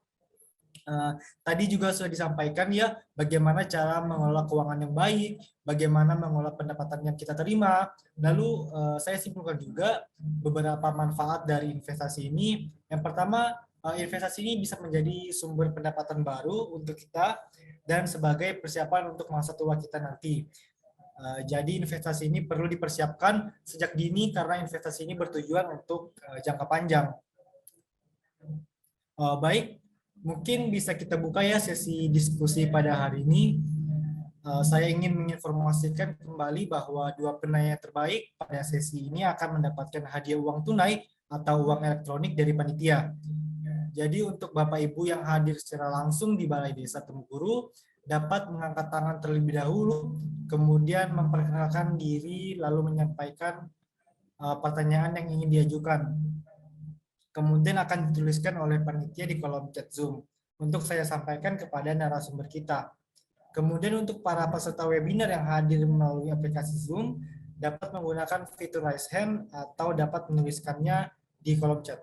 Tadi juga sudah disampaikan ya bagaimana cara mengelola keuangan yang baik, bagaimana mengelola pendapatan yang kita terima. Lalu saya simpulkan juga beberapa manfaat dari investasi ini. Yang pertama, investasi ini bisa menjadi sumber pendapatan baru untuk kita dan sebagai persiapan untuk masa tua kita nanti. Jadi investasi ini perlu dipersiapkan sejak dini karena investasi ini bertujuan untuk jangka panjang. Baik, mungkin bisa kita buka ya sesi diskusi pada hari ini. Saya ingin menginformasikan kembali bahwa 2 penanya terbaik pada sesi ini akan mendapatkan hadiah uang tunai atau uang elektronik dari panitia. Jadi untuk Bapak Ibu yang hadir secara langsung di Balai Desa Temuguru dapat mengangkat tangan terlebih dahulu, kemudian memperkenalkan diri lalu menyampaikan pertanyaan yang ingin diajukan. Kemudian akan dituliskan oleh panitia di kolom chat Zoom untuk saya sampaikan kepada narasumber kita. Kemudian untuk para peserta webinar yang hadir melalui aplikasi Zoom dapat menggunakan fitur raise hand atau dapat menuliskannya di kolom chat.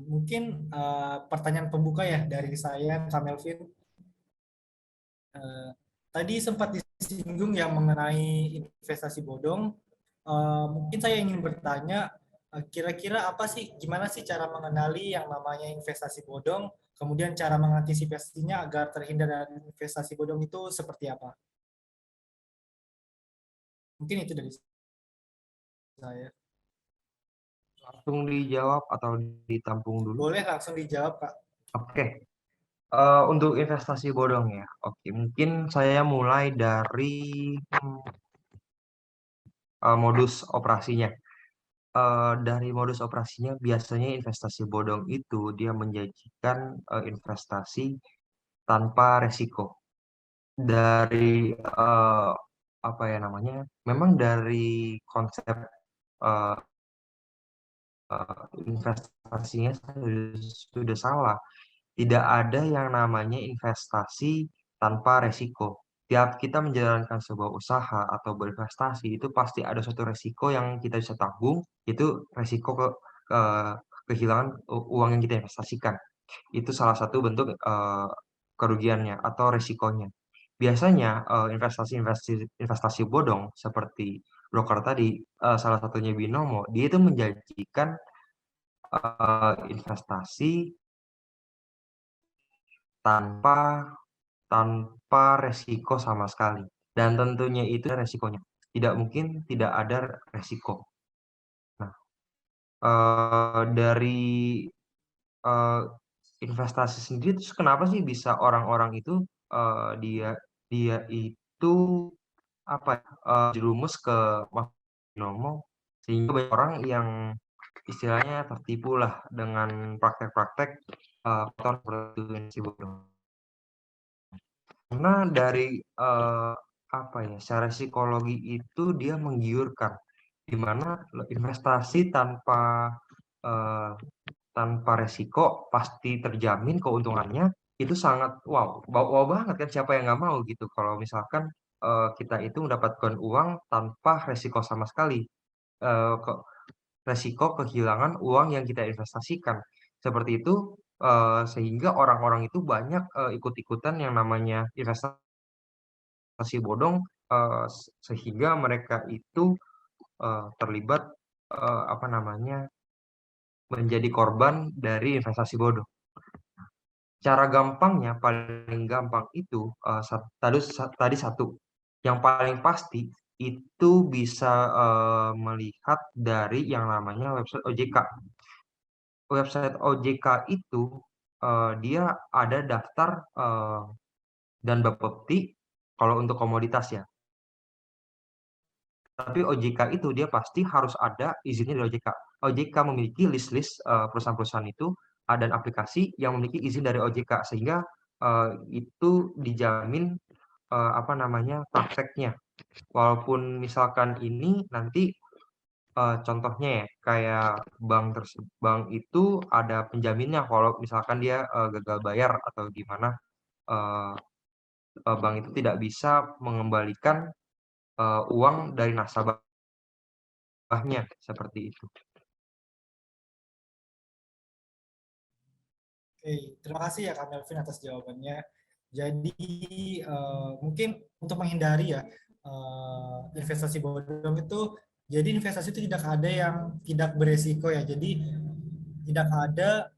Mungkin pertanyaan pembuka ya dari saya, Kak Melvin. Tadi sempat disinggung yang mengenai investasi bodong. Mungkin saya ingin bertanya, kira-kira apa sih, gimana sih cara mengenali yang namanya investasi bodong, kemudian cara mengantisipasinya agar terhindar dari investasi bodong itu seperti apa? Mungkin itu dari saya. Langsung dijawab atau ditampung dulu? Boleh langsung dijawab, Kak. Oke. Untuk investasi bodong ya. Oke, mungkin saya mulai dari modus operasinya. Dari modus operasinya biasanya investasi bodong itu dia menjanjikan investasi tanpa resiko. Dari apa ya namanya? Memang dari konsep investasinya sudah salah. Tidak ada yang namanya investasi tanpa resiko. Tiap kita menjalankan sebuah usaha atau berinvestasi itu pasti ada suatu resiko yang kita bisa tanggung, itu resiko kehilangan uang yang kita investasikan. Itu salah satu bentuk kerugiannya atau resikonya. Biasanya investasi bodong seperti broker tadi, salah satunya Binomo, dia itu menjanjikan investasi tanpa tanpa resiko sama sekali. Dan tentunya itu ada resikonya. Tidak mungkin tidak ada resiko. Nah, dari investasi sendiri, terus kenapa sih bisa orang-orang itu dia itu apa ya, jerumus ke binomo, sehingga banyak orang yang istilahnya tertipu lah dengan praktek-praktek kotor seperti bodong. Karena dari apa ya, secara psikologi itu dia menggiurkan, di mana investasi eh, tanpa resiko pasti terjamin keuntungannya, itu sangat wow, wow banget kan, siapa yang nggak mau gitu kalau misalkan kita itu mendapatkan uang tanpa resiko sama sekali, resiko kehilangan uang yang kita investasikan seperti itu, sehingga orang-orang itu banyak ikut-ikutan yang namanya investasi bodong, sehingga mereka itu terlibat apa namanya, menjadi korban dari investasi bodong. Cara gampangnya, paling gampang itu, tadi satu, yang paling pasti itu bisa melihat dari yang namanya website OJK. Website OJK itu dia ada daftar dan bapepti kalau untuk komoditas ya. Tapi OJK itu dia pasti harus ada izinnya dari OJK. OJK memiliki list-list perusahaan-perusahaan itu dan aplikasi yang memiliki izin dari OJK, sehingga itu dijamin apa namanya, prakteknya. Walaupun misalkan ini nanti contohnya ya, kayak bank itu ada penjaminnya kalau misalkan dia gagal bayar atau gimana, bank itu tidak bisa mengembalikan uang dari nasabahnya, seperti itu. Oke, terima kasih ya Kak Melvin atas jawabannya. Jadi mungkin untuk menghindari ya investasi bodong itu, jadi investasi itu tidak ada yang tidak beresiko ya. Jadi tidak ada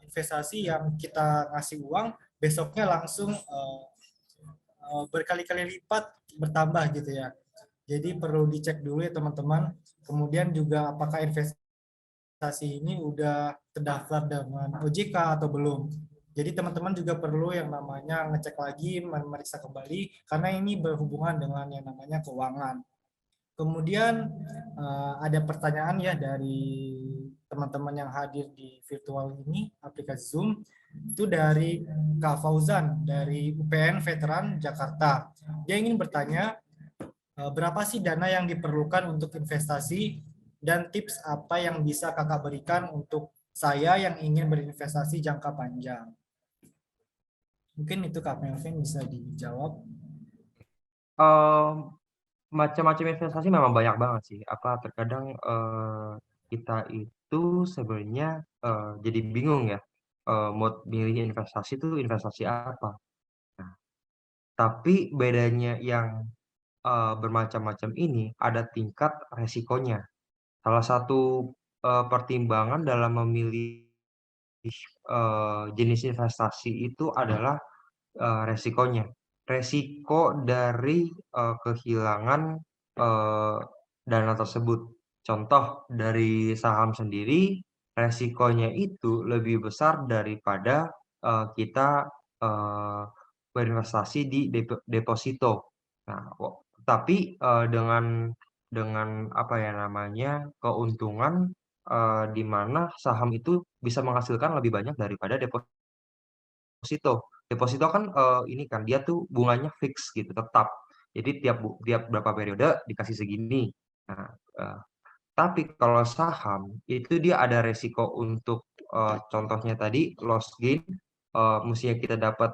investasi yang kita ngasih uang besoknya langsung berkali-kali lipat bertambah gitu ya. Jadi perlu dicek dulu ya teman-teman. Kemudian juga apakah investasi ini udah terdaftar dengan OJK atau belum. Jadi teman-teman juga perlu yang namanya ngecek lagi, memeriksa kembali, karena ini berhubungan dengan yang namanya keuangan. Kemudian ada pertanyaan ya dari teman-teman yang hadir di virtual ini, aplikasi Zoom, itu dari Kak Fauzan dari UPN Veteran Jakarta. Dia ingin bertanya, berapa sih dana yang diperlukan untuk investasi dan tips apa yang bisa kakak berikan untuk saya yang ingin berinvestasi jangka panjang? Mungkin itu Kak Melvin bisa dijawab. Macam-macam investasi memang banyak banget sih. Terkadang kita itu sebenarnya jadi bingung ya, mau milih investasi itu investasi apa. Nah, tapi bedanya yang bermacam-macam ini ada tingkat resikonya. Salah satu pertimbangan dalam memilih jenis investasi itu adalah resikonya. Resiko dari kehilangan dana tersebut. Contoh dari saham sendiri, resikonya itu lebih besar daripada kita eh, berinvestasi di deposito. Nah, tapi dengan apa ya namanya, keuntungan di mana saham itu bisa menghasilkan lebih banyak daripada deposito. Deposito kan ini kan dia tuh bunganya fix gitu, tetap. Jadi tiap berapa periode dikasih segini. Nah, eh, tapi kalau saham itu dia ada resiko untuk contohnya tadi loss gain, mestinya kita dapat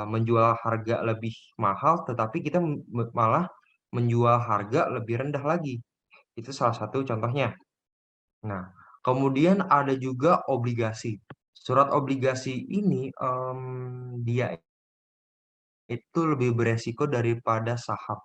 menjual harga lebih mahal, tetapi kita malah menjual harga lebih rendah lagi. Itu salah satu contohnya. Nah, kemudian ada juga obligasi. Surat obligasi ini dia itu lebih beresiko daripada saham.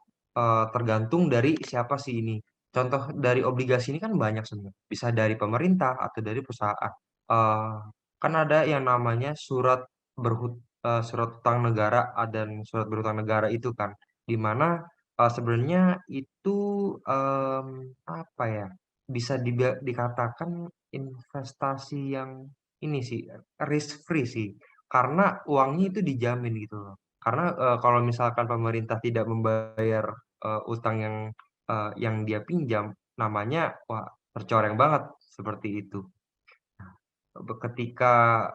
Tergantung dari siapa sih ini. Contoh dari obligasi ini kan banyak sebenarnya. Bisa dari pemerintah atau dari perusahaan. eh, kan ada yang namanya surat utang negara dan surat berutang negara itu kan, di mana sebenarnya itu apa ya, bisa dikatakan investasi yang ini sih risk free sih, karena uangnya itu dijamin gitu loh. Karena kalau misalkan pemerintah tidak membayar utang yang dia pinjam, namanya wah tercoreng banget seperti itu. Ketika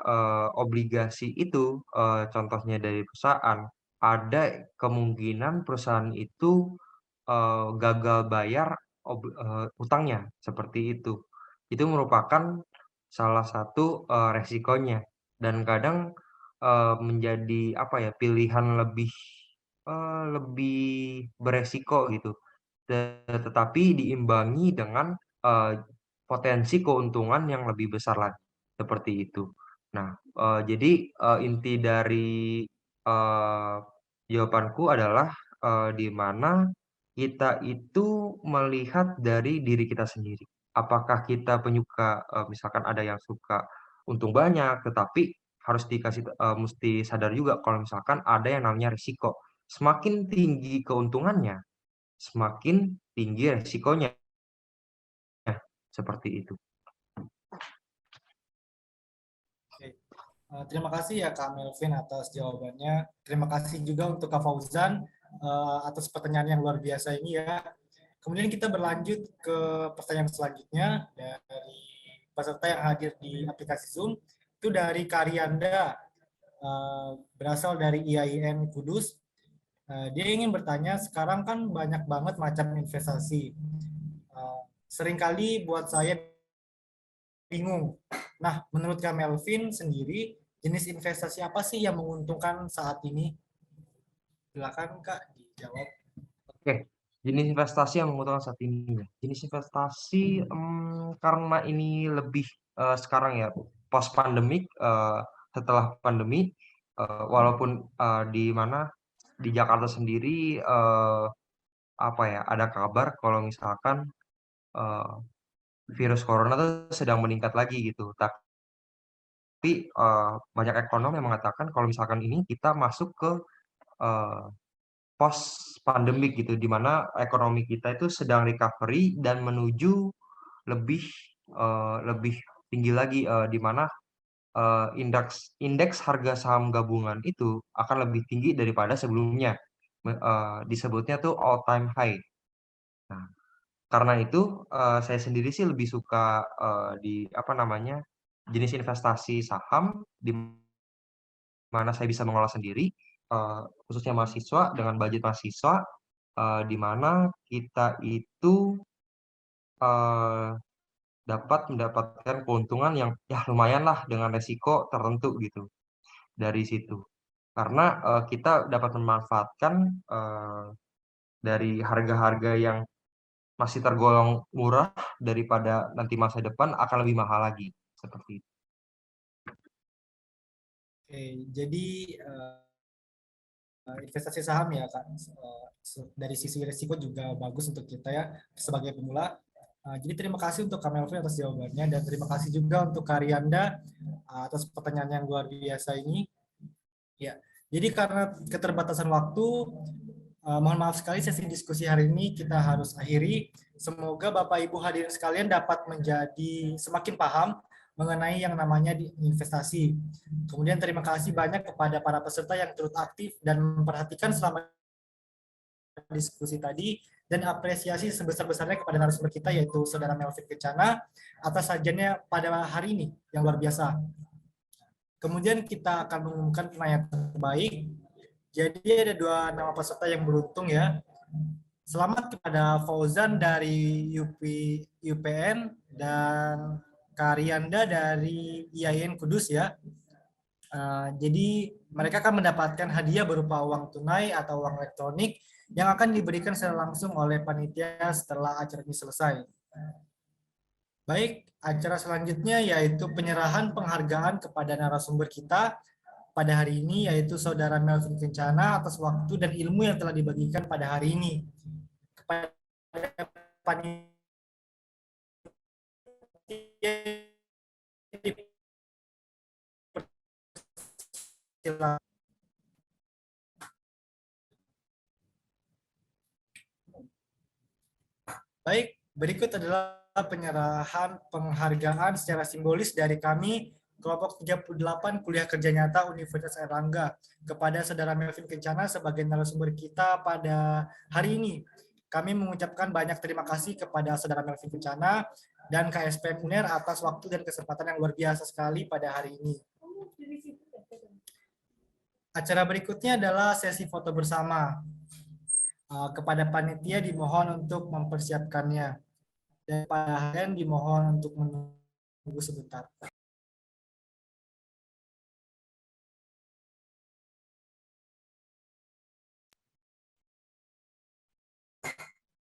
obligasi itu contohnya dari perusahaan, ada kemungkinan perusahaan itu gagal bayar utangnya seperti itu. Itu merupakan salah satu resikonya, dan kadang menjadi apa ya, pilihan lebih beresiko gitu. Tetapi diimbangi dengan eh, potensi keuntungan yang lebih besar lagi, seperti itu. Nah, jadi inti dari eh, jawabanku adalah di mana kita itu melihat dari diri kita sendiri. Apakah kita penyuka, misalkan ada yang suka untung banyak, tetapi mesti sadar juga kalau misalkan ada yang namanya risiko. Semakin tinggi keuntungannya, semakin tinggi resikonya, seperti itu. Oke. Terima kasih ya Kak Melvin atas jawabannya. Terima kasih juga untuk Kak Fauzan atas pertanyaan yang luar biasa ini ya. Kemudian kita berlanjut ke pertanyaan selanjutnya dari peserta yang hadir di aplikasi Zoom. Itu dari Karyanda, berasal dari IAIN Kudus. Dia ingin bertanya, sekarang kan banyak banget macam investasi. Seringkali buat saya bingung. Nah, menurut Kak Melvin sendiri, jenis investasi apa sih yang menguntungkan saat ini? Silakan Kak dijawab. Oke, jenis investasi yang menguntungkan saat ini ya. Jenis investasi karena ini lebih sekarang ya post pandemik, setelah pandemi, walaupun di mana di Jakarta sendiri apa ya, ada kabar kalau misalkan eh, virus corona tuh sedang meningkat lagi gitu. Tapi banyak ekonom yang mengatakan kalau misalkan ini kita masuk ke eh, post pandemik gitu, di mana ekonomi kita itu sedang recovery dan menuju lebih lebih tinggi lagi, di mana indeks harga saham gabungan itu akan lebih tinggi daripada sebelumnya. Disebutnya tuh all time high. Nah, karena itu saya sendiri sih lebih suka di apa namanya, jenis investasi saham di mana saya bisa mengolah sendiri, khususnya mahasiswa dengan budget mahasiswa, di mana kita itu eh, dapat mendapatkan keuntungan yang ya lumayan lah dengan resiko tertentu gitu dari situ. Karena kita dapat memanfaatkan dari harga-harga yang masih tergolong murah daripada nanti masa depan akan lebih mahal lagi seperti itu. Oke, jadi investasi saham ya Kak, dari sisi risiko juga bagus untuk kita ya sebagai pemula. Jadi terima kasih untuk Kak Melvin atas jawabannya dan terima kasih juga untuk Kak Rianda atas pertanyaan yang luar biasa ini. Ya, jadi karena keterbatasan waktu, mohon maaf sekali sesi diskusi hari ini kita harus akhiri. Semoga Bapak Ibu hadirin sekalian dapat menjadi semakin paham mengenai yang namanya investasi. Kemudian terima kasih banyak kepada para peserta yang turut aktif dan memperhatikan selama diskusi tadi, dan apresiasi sebesar-besarnya kepada narasumber kita yaitu Saudara Melvin Kencana atas sajiannya pada hari ini yang luar biasa. Kemudian kita akan mengumumkan penanya terbaik. Jadi ada dua nama peserta yang beruntung ya. Selamat kepada Fauzan dari UPN dan Karyanda dari IAIN Kudus ya. Jadi mereka akan mendapatkan hadiah berupa uang tunai atau uang elektronik yang akan diberikan secara langsung oleh panitia setelah acara ini selesai. Baik, acara selanjutnya yaitu penyerahan penghargaan kepada narasumber kita pada hari ini, yaitu Saudara Melvin Kencana atas waktu dan ilmu yang telah dibagikan pada hari ini. Kepada panitia Silakan. Baik, berikut adalah penyerahan penghargaan secara simbolis dari kami kelompok 38 Kuliah Kerja Nyata Universitas Airlangga kepada Saudara Melvin Kencana sebagai narasumber kita pada hari ini. Kami mengucapkan banyak terima kasih kepada Saudara Melvin Kencana dan KSPM UNER atas waktu dan kesempatan yang luar biasa sekali pada hari ini. Acara berikutnya adalah sesi foto bersama. Kepada panitia dimohon untuk mempersiapkannya. Dan Pak Hen dimohon untuk menunggu sebentar.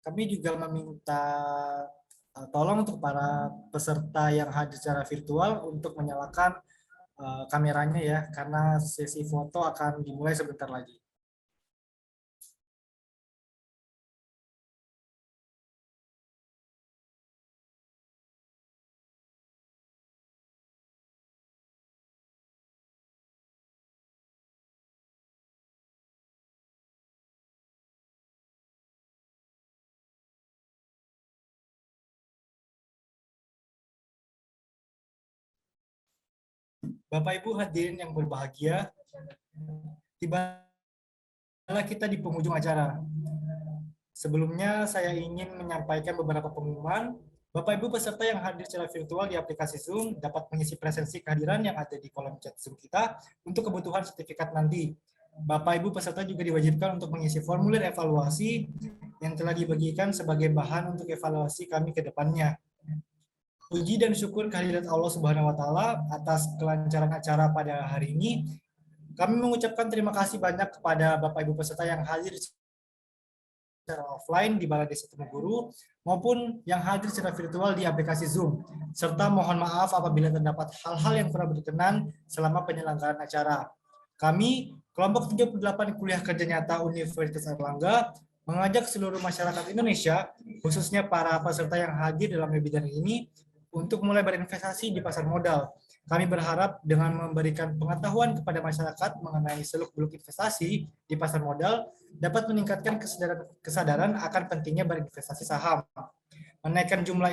Kami juga meminta tolong untuk para peserta yang hadir secara virtual untuk menyalakan kameranya ya, karena sesi foto akan dimulai sebentar lagi. Bapak Ibu hadirin yang berbahagia, tibalah kita di penghujung acara. Sebelumnya saya ingin menyampaikan beberapa pengumuman. Bapak Ibu peserta yang hadir secara virtual di aplikasi Zoom dapat mengisi presensi kehadiran yang ada di kolom chat Zoom kita untuk kebutuhan sertifikat nanti. Bapak Ibu peserta juga diwajibkan untuk mengisi formulir evaluasi yang telah dibagikan sebagai bahan untuk evaluasi kami ke depannya. Puji dan syukur kehadirat Allah Subhanahu wa taala atas kelancaran acara pada hari ini. Kami mengucapkan terima kasih banyak kepada Bapak Ibu peserta yang hadir secara offline di Balai Desa Tumuguru maupun yang hadir secara virtual di aplikasi Zoom. Serta mohon maaf apabila terdapat hal-hal yang kurang berkenan selama penyelenggaraan acara. Kami, kelompok 38 Kuliah Kerja Nyata Universitas Airlangga, mengajak seluruh masyarakat Indonesia, khususnya para peserta yang hadir dalam webinar ini, untuk mulai berinvestasi di pasar modal. Kami berharap dengan memberikan pengetahuan kepada masyarakat mengenai seluk-beluk investasi di pasar modal dapat meningkatkan kesadaran akan pentingnya berinvestasi saham, menaikkan jumlah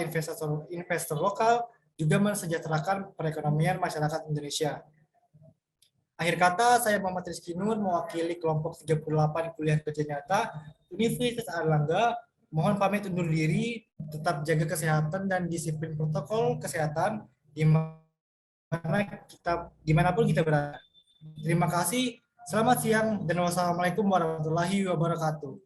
investor lokal, juga mensejahterakan perekonomian masyarakat Indonesia. Akhir kata, saya Muhammad Rizky Nur mewakili kelompok 38 Kuliah Kerja Nyata Universitas Airlangga. Mohon pamit undur diri, tetap jaga kesehatan dan disiplin protokol kesehatan dimanapun kita berada. Terima kasih, selamat siang, dan wassalamualaikum warahmatullahi wabarakatuh.